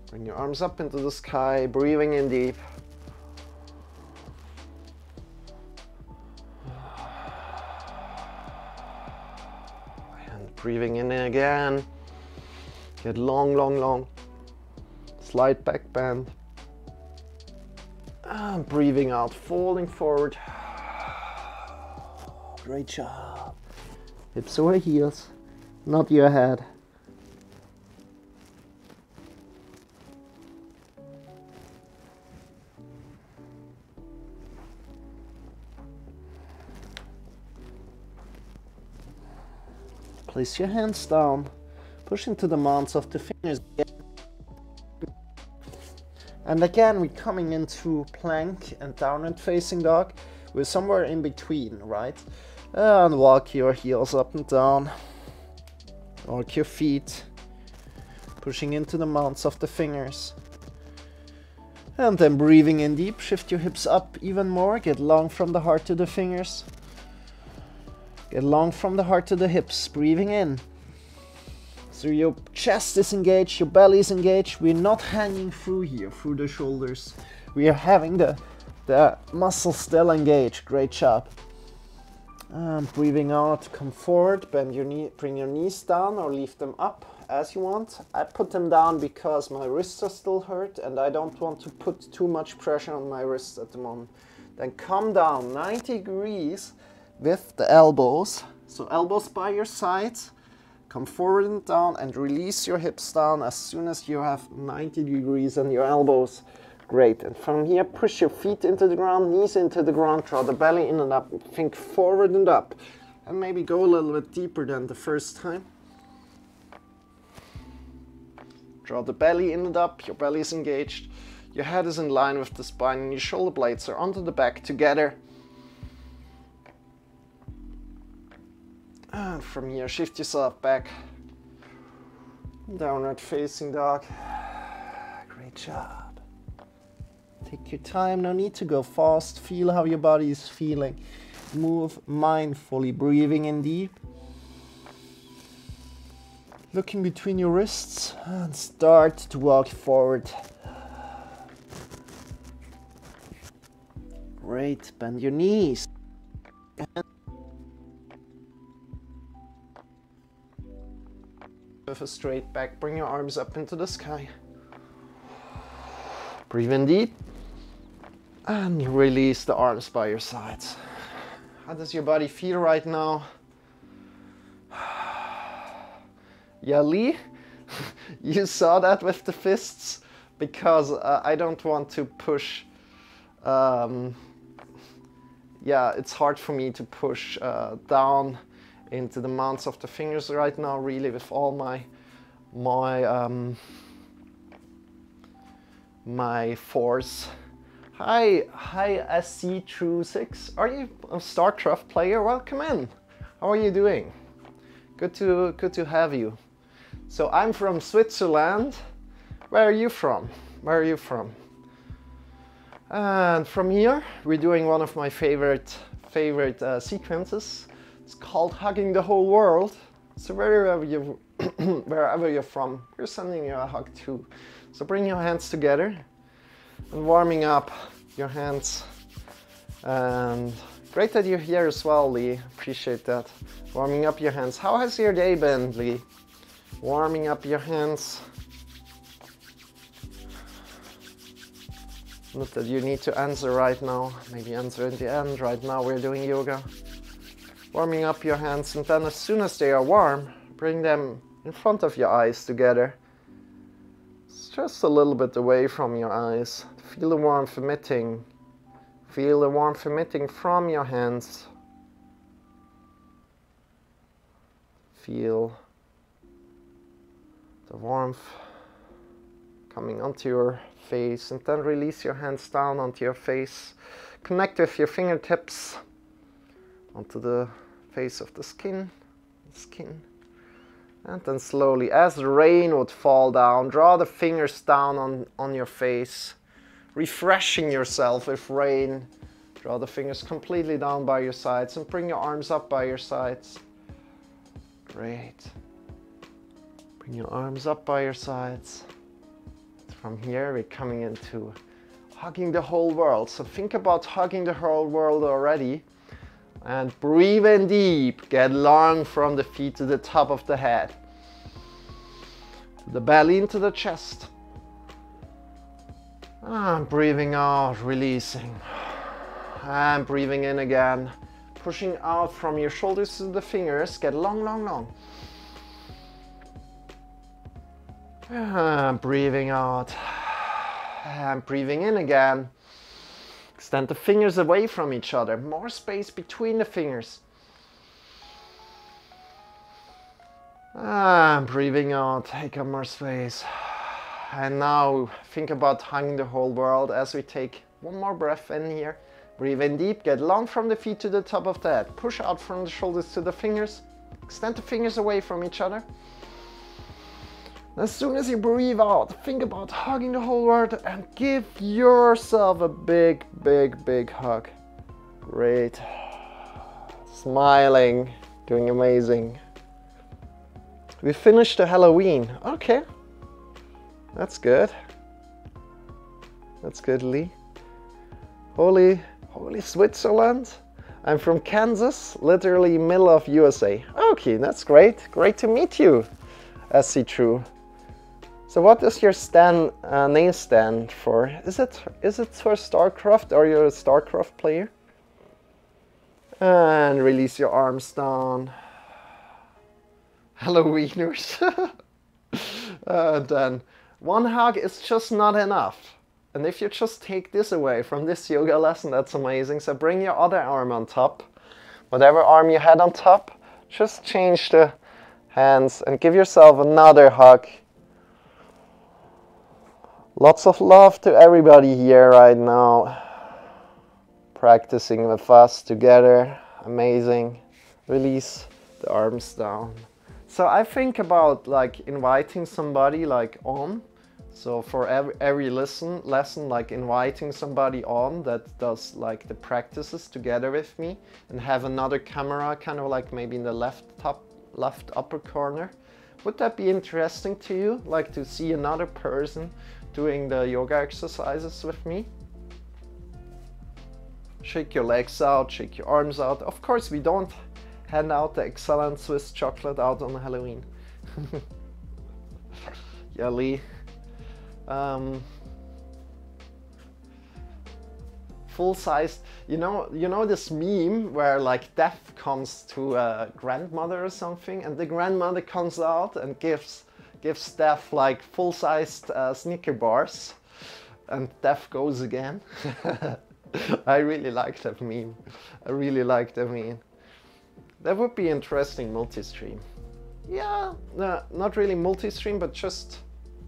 Bring your arms up into the sky, breathing in deep. And breathing in again. Get long, long, long. Slight back bend. And breathing out, falling forward. Great job. Hips over heels, not your head. Place your hands down, push into the mounts of the fingers. And again, we're coming into plank and downward facing dog. We're somewhere in between, right? And walk your heels up and down. Walk your feet, pushing into the mounts of the fingers. And then breathing in deep, shift your hips up even more. Get long from the heart to the fingers. Get long from the heart to the hips, breathing in. So your chest is engaged, your belly is engaged. We're not hanging through here, through the shoulders. We are having the muscles still engaged. Great job. Breathing out, come forward, bend your knee, bring your knees down or leave them up as you want. I put them down because my wrists are still hurt and I don't want to put too much pressure on my wrists at the moment. Then come down 90 degrees with the elbows. So elbows by your sides. Come forward and down and release your hips down as soon as you have 90 degrees on your elbows. Great. And from here, push your feet into the ground, knees into the ground, draw the belly in and up. Think forward and up. And maybe go a little bit deeper than the first time. Draw the belly in and up, your belly is engaged. Your head is in line with the spine and your shoulder blades are onto the back together. And from here, shift yourself back. Downward facing dog. Great job. Take your time, no need to go fast. Feel how your body is feeling. Move mindfully, breathing in deep. Looking between your wrists and start to walk forward. Great, bend your knees. With a straight back, bring your arms up into the sky. Breathe in deep. And release the arms by your sides. How does your body feel right now? Yeah, Lee, you saw that with the fists? Because I don't want to push. Yeah, it's hard for me to push down into the mounts of the fingers right now, really, with all my force. Hi SC26. Are you a StarCraft player? Welcome in. How are you doing? Good to have you. So I'm from Switzerland. Where are you from? Where are you from? And from here, we're doing one of my favorite sequences. It's called Hugging the Whole World. So wherever you're from, we're sending you a hug too. So bring your hands together and warming up your hands. And great that you're here as well, Lee. Appreciate that. Warming up your hands. How has your day been, Lee? Warming up your hands. Not that you need to answer right now. Maybe answer in the end. Right now we're doing yoga. Warming up your hands, and then as soon as they are warm, bring them in front of your eyes together. It's just a little bit away from your eyes. Feel the warmth emitting. Feel the warmth emitting from your hands. Feel the warmth coming onto your face, and then release your hands down onto your face. Connect with your fingertips onto the face of the skin. And then slowly, as the rain would fall down, draw the fingers down on your face, refreshing yourself with rain. Draw the fingers completely down by your sides and bring your arms up by your sides. Great. Bring your arms up by your sides. From here, we're coming into hugging the whole world. So think about hugging the whole world already. And breathe in deep. Get long from the feet to the top of the head. The belly into the chest. And breathing out, releasing. And breathing in again. Pushing out from your shoulders to the fingers. Get long, long, long. And breathing out. And breathing in again. Extend the fingers away from each other. More space between the fingers. And breathing out. Take up more space. And now think about hugging the whole world as we take one more breath in here. Breathe in deep. Get long from the feet to the top of the head. Push out from the shoulders to the fingers. Extend the fingers away from each other. As soon as you breathe out, think about hugging the whole world and give yourself a big, big, big hug. Great. Smiling, doing amazing. We finished the Halloween. Okay. That's good. That's good, Lee. Holy Switzerland. I'm from Kansas, literally middle of USA. Okay, that's great. Great to meet you, SC True. So what does your name stand for? Is it for StarCraft? Are you a StarCraft player? And release your arms down. Halloweeners. And then one hug is just not enough. And if you just take this away from this yoga lesson, that's amazing. So bring your other arm on top. Whatever arm you had on top, just change the hands and give yourself another hug. Lots of love to everybody here right now. Practicing with us together. Amazing. Release the arms down. So I think about like inviting somebody like on. So for every lesson, like inviting somebody on that does like the practices together with me and have another camera kind of like maybe in the left upper corner. Would that be interesting to you? Like to see another person doing the yoga exercises with me? Shake your legs out, shake your arms out. Of course, we don't hand out the excellent Swiss chocolate out on Halloween. Yeah, Lee. Full-sized, you know this meme where like death comes to a grandmother or something, and the grandmother comes out and gives Death like full-sized Snicker bars, and Death goes again. I really like that meme. I really like that meme. That would be interesting multi-stream. Yeah, not really multi-stream, but just,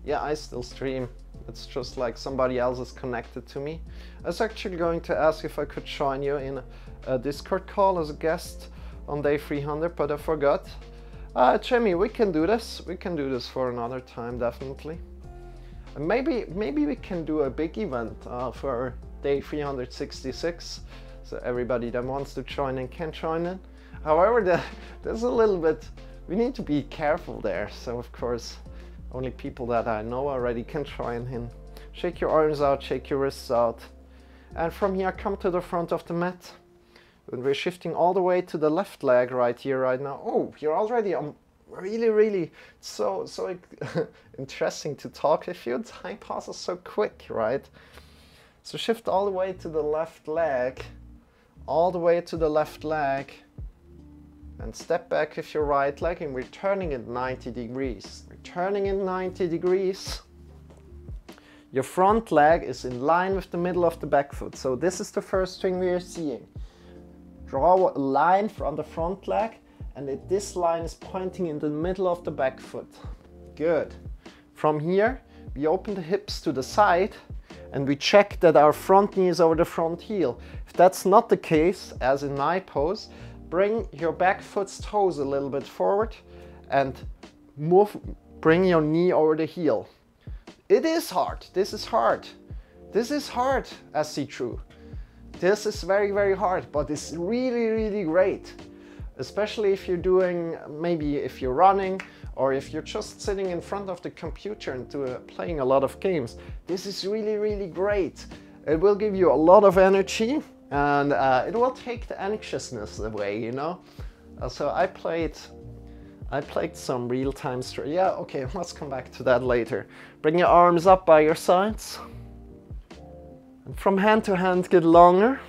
yeah, I still stream. It's just like somebody else is connected to me. I was actually going to ask if I could join you in a Discord call as a guest on day 300, but I forgot. Jimmy, we can do this. We can do this for another time, definitely. And maybe we can do a big event for day 366. So everybody that wants to join in can join in. However, there's a little bit, we need to be careful there. So of course, only people that I know already can join in. Shake your arms out, shake your wrists out. And from here, come to the front of the mat. And we're shifting all the way to the left leg right here, right now. Oh, you're already really so interesting to talk with you. Time passes so quick, right? So shift all the way to the left leg, all the way to the left leg, and step back with your right leg, and we're turning it 90 degrees. We're turning it 90 degrees. Your front leg is in line with the middle of the back foot. So this is the first thing we are seeing. Draw a line from the front leg, and this line is pointing in the middle of the back foot. Good. From here, we open the hips to the side, and we check that our front knee is over the front heel. If that's not the case, as in my pose, bring your back foot's toes a little bit forward and bring your knee over the heel. It is hard. This is hard. This is hard, SC True. This is very hard, but it's really great. Especially if you're doing, maybe if you're running or if you're just sitting in front of the computer and playing a lot of games, this is really, really great. It will give you a lot of energy, and it will take the anxiousness away, you know. So I played some real-time yeah, okay, let's come back to that later. Bring your arms up by your sides. And from hand to hand, get longer.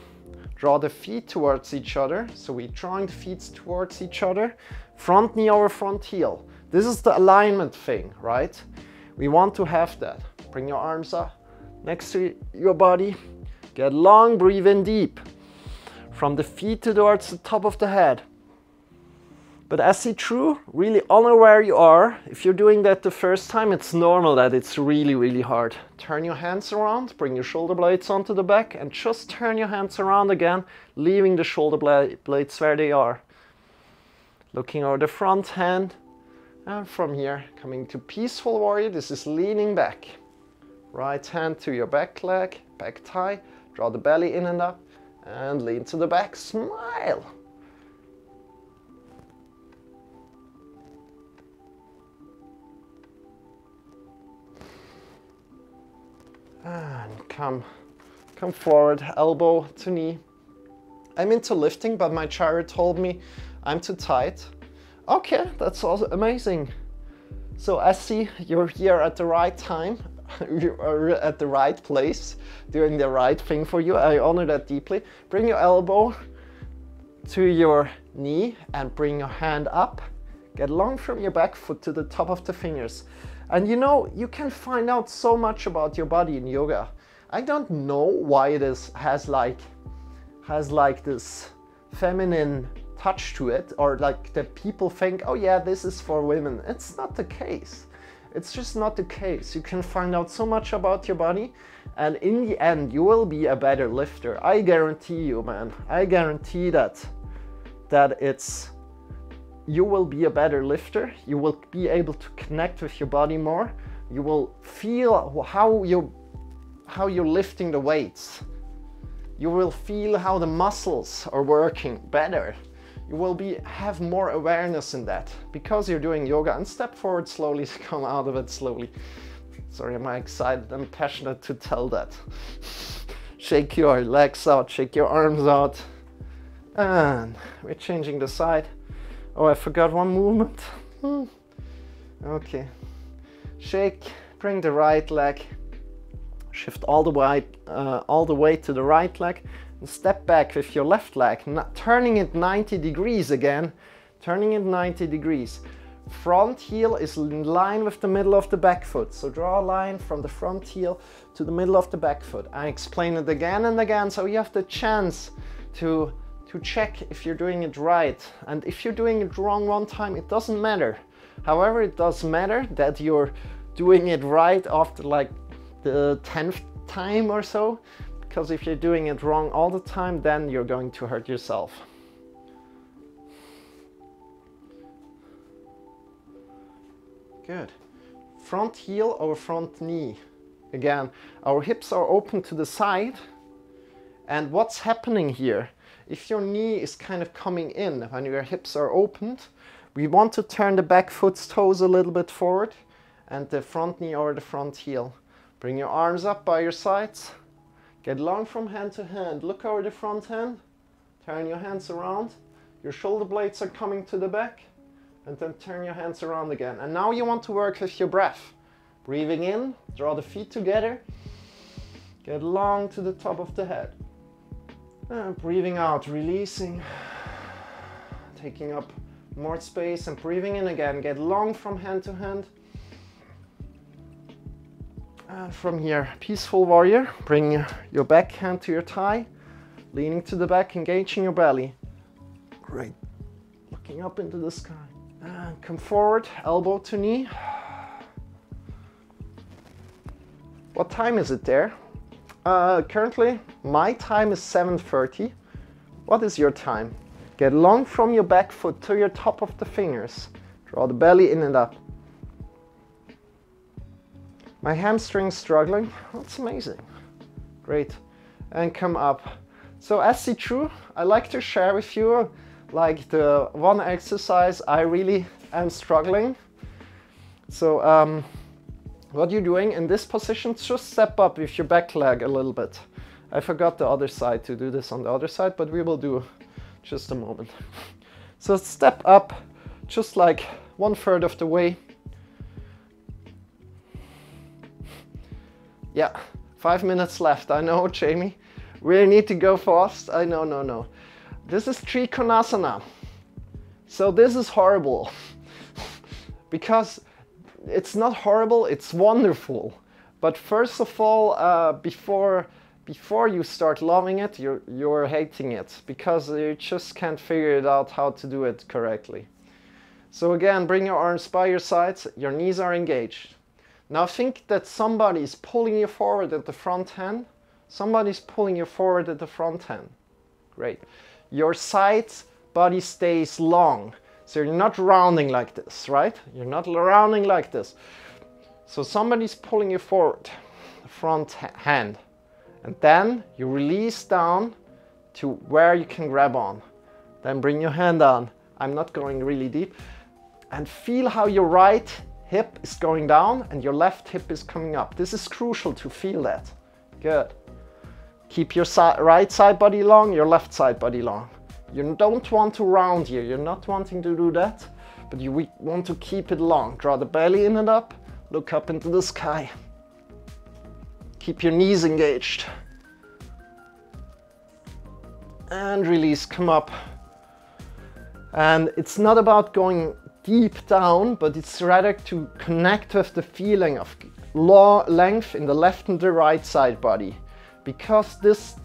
Draw the feet towards each other. So we're drawing the feet towards each other. Front knee over front heel. This is the alignment thing, right? We want to have that. Bring your arms up next to your body. Get long, breathe in deep. From the feet towards the top of the head. But as see through, really honor where you are. If you're doing that the first time, it's normal that it's really, really hard. Turn your hands around, bring your shoulder blades onto the back, and just turn your hands around again, leaving the shoulder blades where they are. Looking over the front hand, and from here, coming to peaceful warrior. This is leaning back. Right hand to your back leg, back thigh, draw the belly in and up, and lean to the back, smile. And come forward, elbow to knee. I'm into lifting, but my chart told me I'm too tight. Okay, that's also amazing. So I see you're here at the right time. You are at the right place, doing the right thing for you. I honor that deeply. Bring your elbow to your knee and bring your hand up. Get long from your back foot to the top of the fingers. And you know, you can find out so much about your body in yoga. I don't know why it has like this feminine touch to it, or like that people think, oh yeah, this is for women. It's not the case. It's just not the case. You can find out so much about your body, and in the end, you will be a better lifter. I guarantee you, man. I guarantee that you will be a better lifter. You will be able to connect with your body more. You will feel how you're lifting the weights. You will feel how the muscles are working better. You will have more awareness in that because you're doing yoga. And step forward slowly, come out of it slowly. Sorry, I'm excited. I'm passionate to tell that. Shake your legs out, shake your arms out. And we're changing the side. Oh, I forgot one movement. Okay. Shake, bring the right leg. Shift all the way to the right leg. And step back with your left leg, turning it 90 degrees again. Turning it 90 degrees. Front heel is in line with the middle of the back foot. So draw a line from the front heel to the middle of the back foot. I explain it again and again so you have the chance to check if you're doing it right. And if you're doing it wrong one time, it doesn't matter. However, it does matter that you're doing it right after like the 10th time or so, because if you're doing it wrong all the time, then you're going to hurt yourself. Good. Front heel over front knee. Again, our hips are open to the side. And what's happening here? If your knee is kind of coming in when your hips are opened, we want to turn the back foot's toes a little bit forward and the front knee over the front heel. Bring your arms up by your sides. Get long from hand to hand. Look over the front hand. Turn your hands around. Your shoulder blades are coming to the back. And then turn your hands around again. And now you want to work with your breath. Breathing in, draw the feet together. Get long to the top of the head. And breathing out, releasing. Taking up more space and breathing in again. Get long from hand to hand. And from here, peaceful warrior. Bring your back hand to your thigh. Leaning to the back, engaging your belly. Great. Looking up into the sky. And come forward, elbow to knee. What time is it there? Currently, my time is 7:30. What is your time? Get long from your back foot to your top of the fingers. Draw the belly in and up. My hamstring's struggling. That's amazing. Great. And come up. So as see through, I like to share with you like the one exercise I really am struggling. So what you're doing in this position, just step up with your back leg a little bit. I forgot the other side to do this on the other side, but we will do just a moment. So step up just like 1/3 of the way. Yeah, 5 minutes left. I know, Jamie. We need to go fast. I know, no. This is Trikonasana. So this is horrible. Because it's not horrible, it's wonderful. But first of all, before you start loving it, you're hating it. Because you just can't figure it out how to do it correctly. So again, bring your arms by your sides. Your knees are engaged. Now think that somebody's pulling you forward at the front hand. Somebody's pulling you forward at the front hand. Great. Your side body stays long. So you're not rounding like this, right? You're not rounding like this. So somebody's pulling you forward, the front hand. And then you release down to where you can grab on. Then bring your hand down. I'm not going really deep. And feel how your right hip is going down and your left hip is coming up. This is crucial to feel that. Good. Keep your right side body long, your left side body long. You don't want to round here. You're not wanting to do that, but you want to keep it long. Draw the belly in and up. Look up into the sky. Keep your knees engaged. And release, come up. And it's not about going deep down, but it's rather to connect with the feeling of length in the left and the right side body. Because this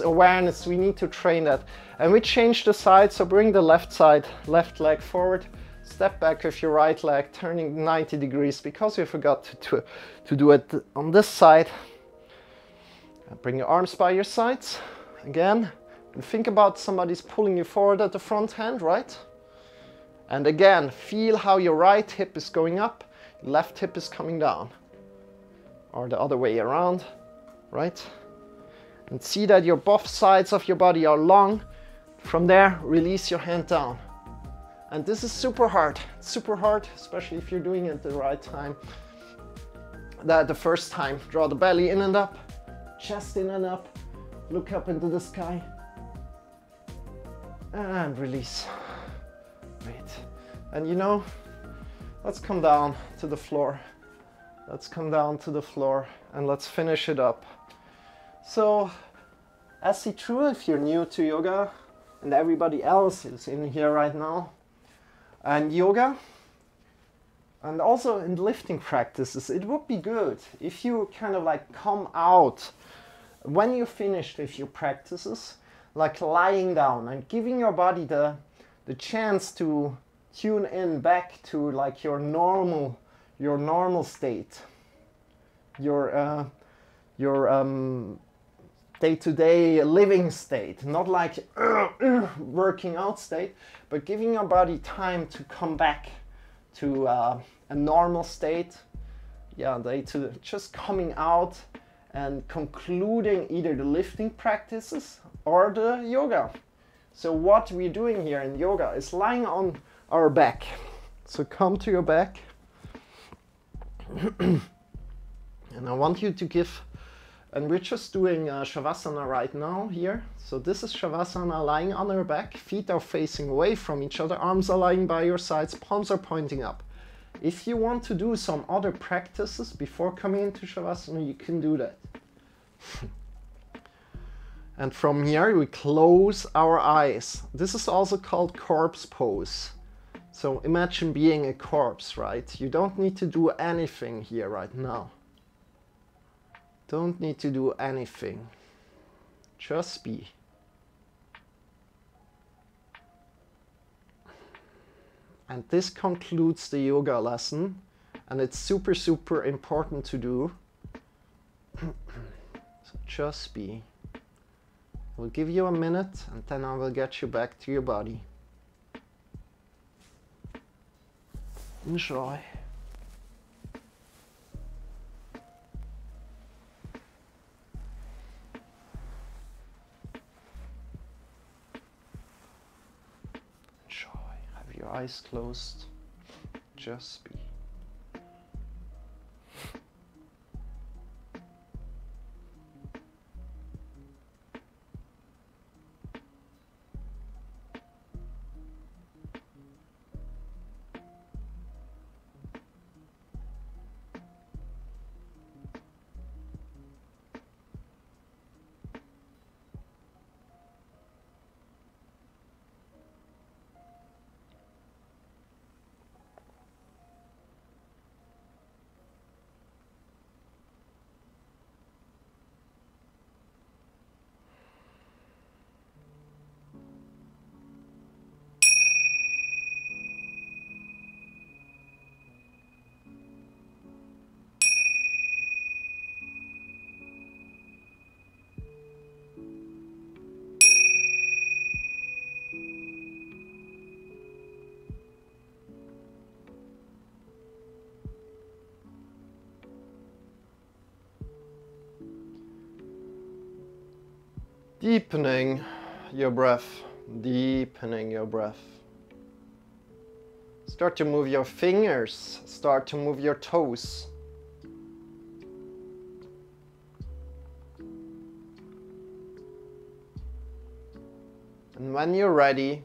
awareness, we need to train that. And we change the side, so bring the left leg forward, step back with your right leg, turning 90 degrees, because you forgot to do it on this side. Bring your arms by your sides, again, and think about somebody's pulling you forward at the front hand, right? And again, feel how your right hip is going up, left hip is coming down. Or the other way around, right? And see that your both sides of your body are long. From there, release your hand down. And this is super hard, especially if you're doing it the right time. The first time, draw the belly in and up, chest in and up, look up into the sky. And release. Great. And you know, let's come down to the floor. Let's come down to the floor and let's finish it up. So, as see true if you're new to yoga, and everybody else is in here right now, and yoga, and also in lifting practices, it would be good if you kind of like come out when you're finished with your practices, like lying down and giving your body the chance to tune in back to like your normal state, your day-to-day living state, not like working out state, but giving your body time to come back to a normal state. Yeah, just coming out and concluding either the lifting practices or the yoga. So what we're doing here in yoga is lying on our back. So come to your back. And I want you to give, and we're just doing Shavasana right now here. So this is Shavasana, lying on our back. Feet are facing away from each other. Arms are lying by your sides. Palms are pointing up. If you want to do some other practices before coming into Shavasana, you can do that. And from here, we close our eyes. This is also called corpse pose. So imagine being a corpse, right? You don't need to do anything here right now. Don't need to do anything. Just be. And this concludes the yoga lesson. And it's super, super important to do. So just be. We'll give you a minute and then I will get you back to your body. Enjoy. Enjoy. Have your eyes closed. Just be. Deepening your breath, deepening your breath. Start to move your fingers, start to move your toes. And when you're ready,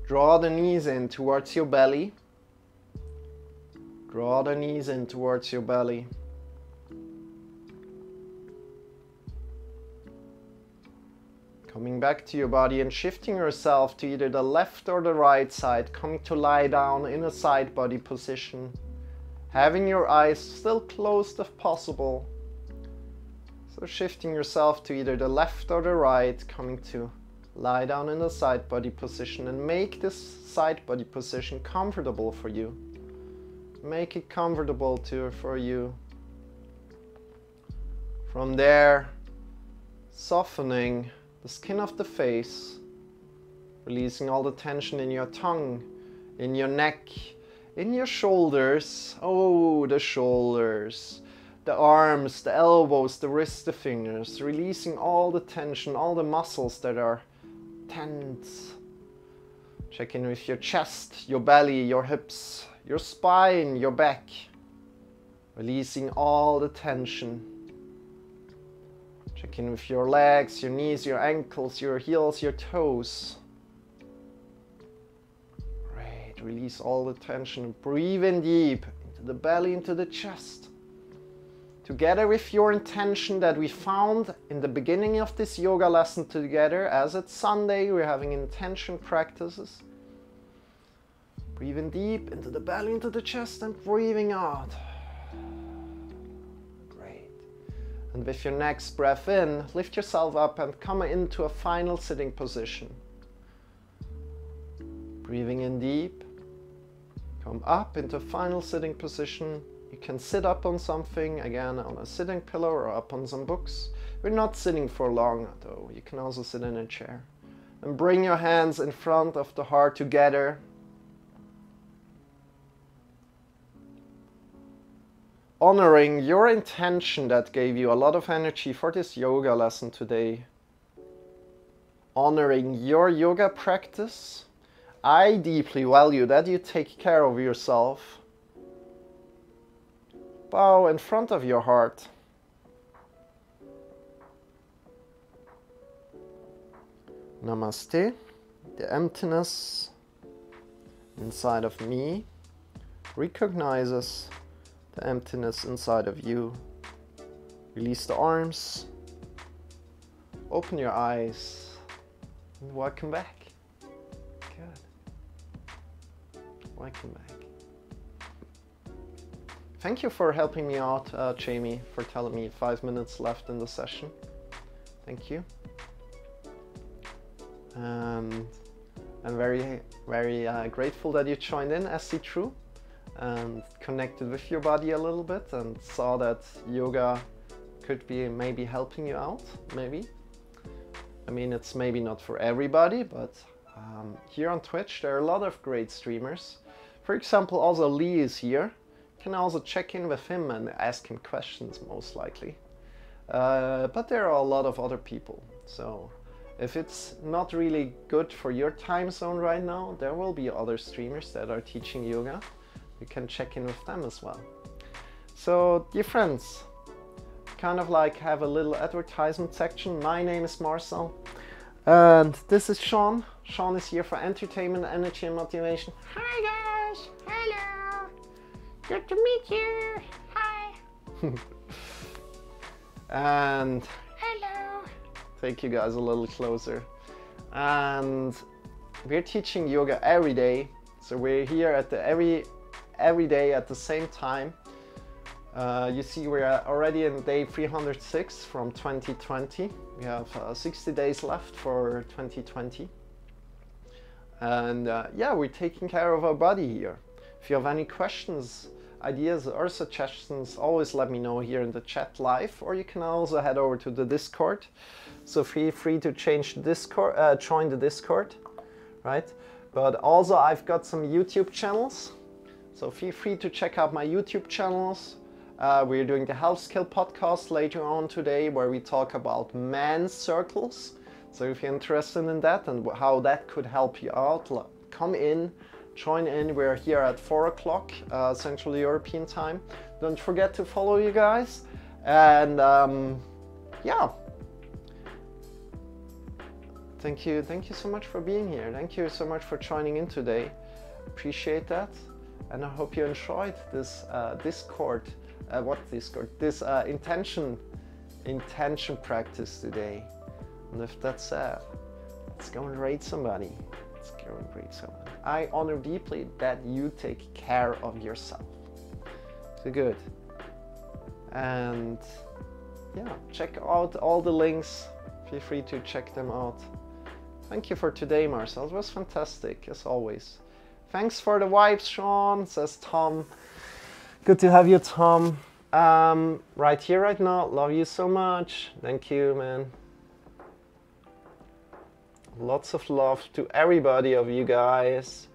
draw the knees in towards your belly. Draw the knees in towards your belly. Coming back to your body and shifting yourself to either the left or the right side, coming to lie down in a side body position. Having your eyes still closed if possible. So shifting yourself to either the left or the right, coming to lie down in a side body position and make this side body position comfortable for you. Make it comfortable for you. From there, softening the skin of the face, releasing all the tension in your tongue, in your neck, in your shoulders. Oh, the shoulders, the arms, the elbows, the wrists, the fingers, releasing all the tension, all the muscles that are tense. Check in with your chest, your belly, your hips, your spine, your back, releasing all the tension. Check in with your legs, your knees, your ankles, your heels, your toes. Great, release all the tension. Breathe in deep into the belly, into the chest. Together with your intention that we found in the beginning of this yoga lesson together, as it's Sunday, we're having intention practices. Breathe in deep into the belly, into the chest, and breathing out. And with your next breath in, lift yourself up and come into a final sitting position. Breathing in deep, come up into a final sitting position. You can sit up on something, again on a sitting pillow or up on some books. We're not sitting for long though, you can also sit in a chair. And bring your hands in front of the heart together. Honoring your intention that gave you a lot of energy for this yoga lesson today. Honoring your yoga practice. I deeply value that you take care of yourself. Bow in front of your heart. Namaste. The emptiness inside of me recognizes the emptiness inside of you. Release the arms. Open your eyes. And welcome back. Good. Welcome back. Thank you for helping me out, Jamie, for telling me 5 minutes left in the session. Thank you. And I'm very, very grateful that you joined in, SC True, and connected with your body a little bit and saw that yoga could be maybe helping you out, maybe. I mean, it's maybe not for everybody, but here on Twitch there are a lot of great streamers. For example, also Lee is here. You can also check in with him and ask him questions, most likely. But there are a lot of other people, so if it's not really good for your time zone right now, there will be other streamers that are teaching yoga. You can check in with them as well. So, dear friends, kind of like have a little advertisement section. My name is Marcel, and this is Shawn. Shawn is here for entertainment, energy, and motivation. Hi guys, hello, good to meet you. Hi. And hello. Take you guys a little closer. And we're teaching yoga every day, so we're here at the every day at the same time. You see we're already in day 306 from 2020. We have 60 days left for 2020. And yeah, we're taking care of our body here. If you have any questions, ideas or suggestions, always let me know here in the chat live, or you can also head over to the Discord. So feel free to change the Discord, join the Discord, right? But also I've got some YouTube channels. So feel free to check out my YouTube channels. We're doing the Health Skill podcast later on today, where we talk about men's circles. So if you're interested in that and how that could help you out, come in, join in. We're here at 4 o'clock Central European time. Don't forget to follow you guys. And yeah, thank you so much for being here. Thank you so much for joining in today. Appreciate that. And I hope you enjoyed this Discord, this intention practice today. And if that's sad, let's go and rate somebody. Let's go and rate someone. I honor deeply that you take care of yourself. So good. And yeah, check out all the links. Feel free to check them out. Thank you for today, Marcel. It was fantastic, as always. Thanks for the vibes, Shawn, says Tom. Good to have you, Tom. Right here, right now. Love you so much. Thank you, man. Lots of love to everybody of you guys.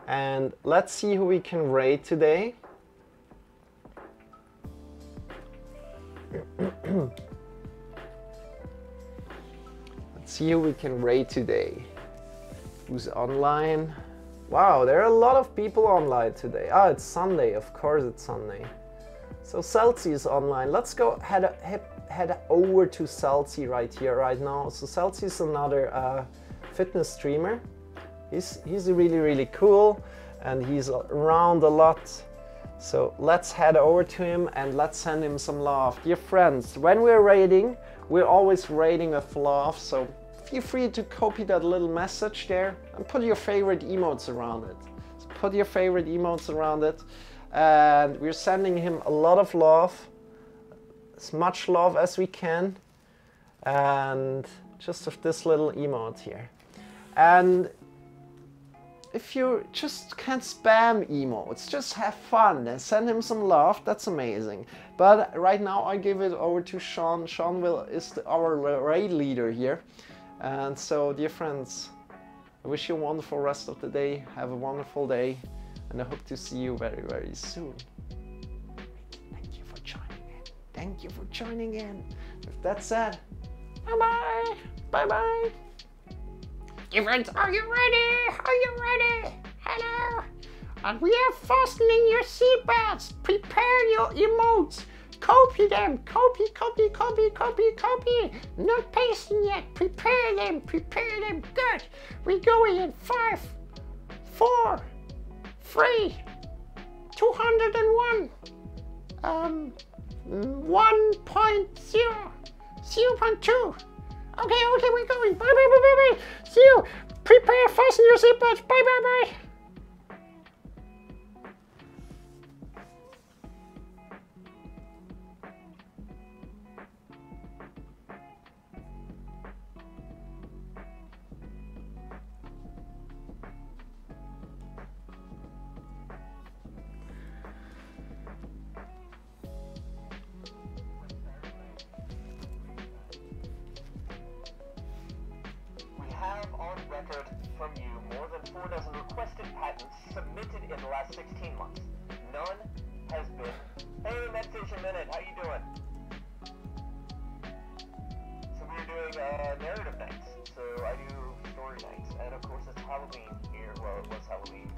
And let's see who we can rate today. Let's see who we can rate today. Who's online? Wow, there are a lot of people online today. Ah, it's Sunday. Of course it's Sunday. So Celsi is online. Let's go head over to Celsi right here, right now. So Celsi is another fitness streamer. He's really, really cool, and he's around a lot. So let's head over to him and let's send him some love. Dear friends, when we're rating, we're always rating with love. So feel free to copy that little message there and put your favorite emotes around it. So put your favorite emotes around it. And we're sending him a lot of love, as much love as we can. And just with this little emote here. And if you just can't spam emotes, just have fun and send him some love, that's amazing. But right now I give it over to Shawn. Shawn is our raid leader here. And so, dear friends, I wish you a wonderful rest of the day. Have a wonderful day. And I hope to see you very, very soon. Thank you for joining in. Thank you for joining in. With that said, bye-bye. Bye-bye. Dear friends, are you ready? Are you ready? Hello. And we are fastening your seatbelts. Prepare your emotes. Copy them. Copy, copy, copy, copy, copy. Not pasting yet. Prepare them. Prepare them. Good. We're going in 5, 4, 3, 201, 1.0, 0.2. Okay, we're going. Bye, bye, bye, bye, bye. See you. Prepare, fasten your seatbelts. Bye, bye, bye. From you more than 4 dozen requested patents submitted in the last 16 months. None has been. Hey, Meditation Minute, how you doing? So we're doing narrative nights. So I do story nights, and of course it's Halloween here. Well, it was Halloween.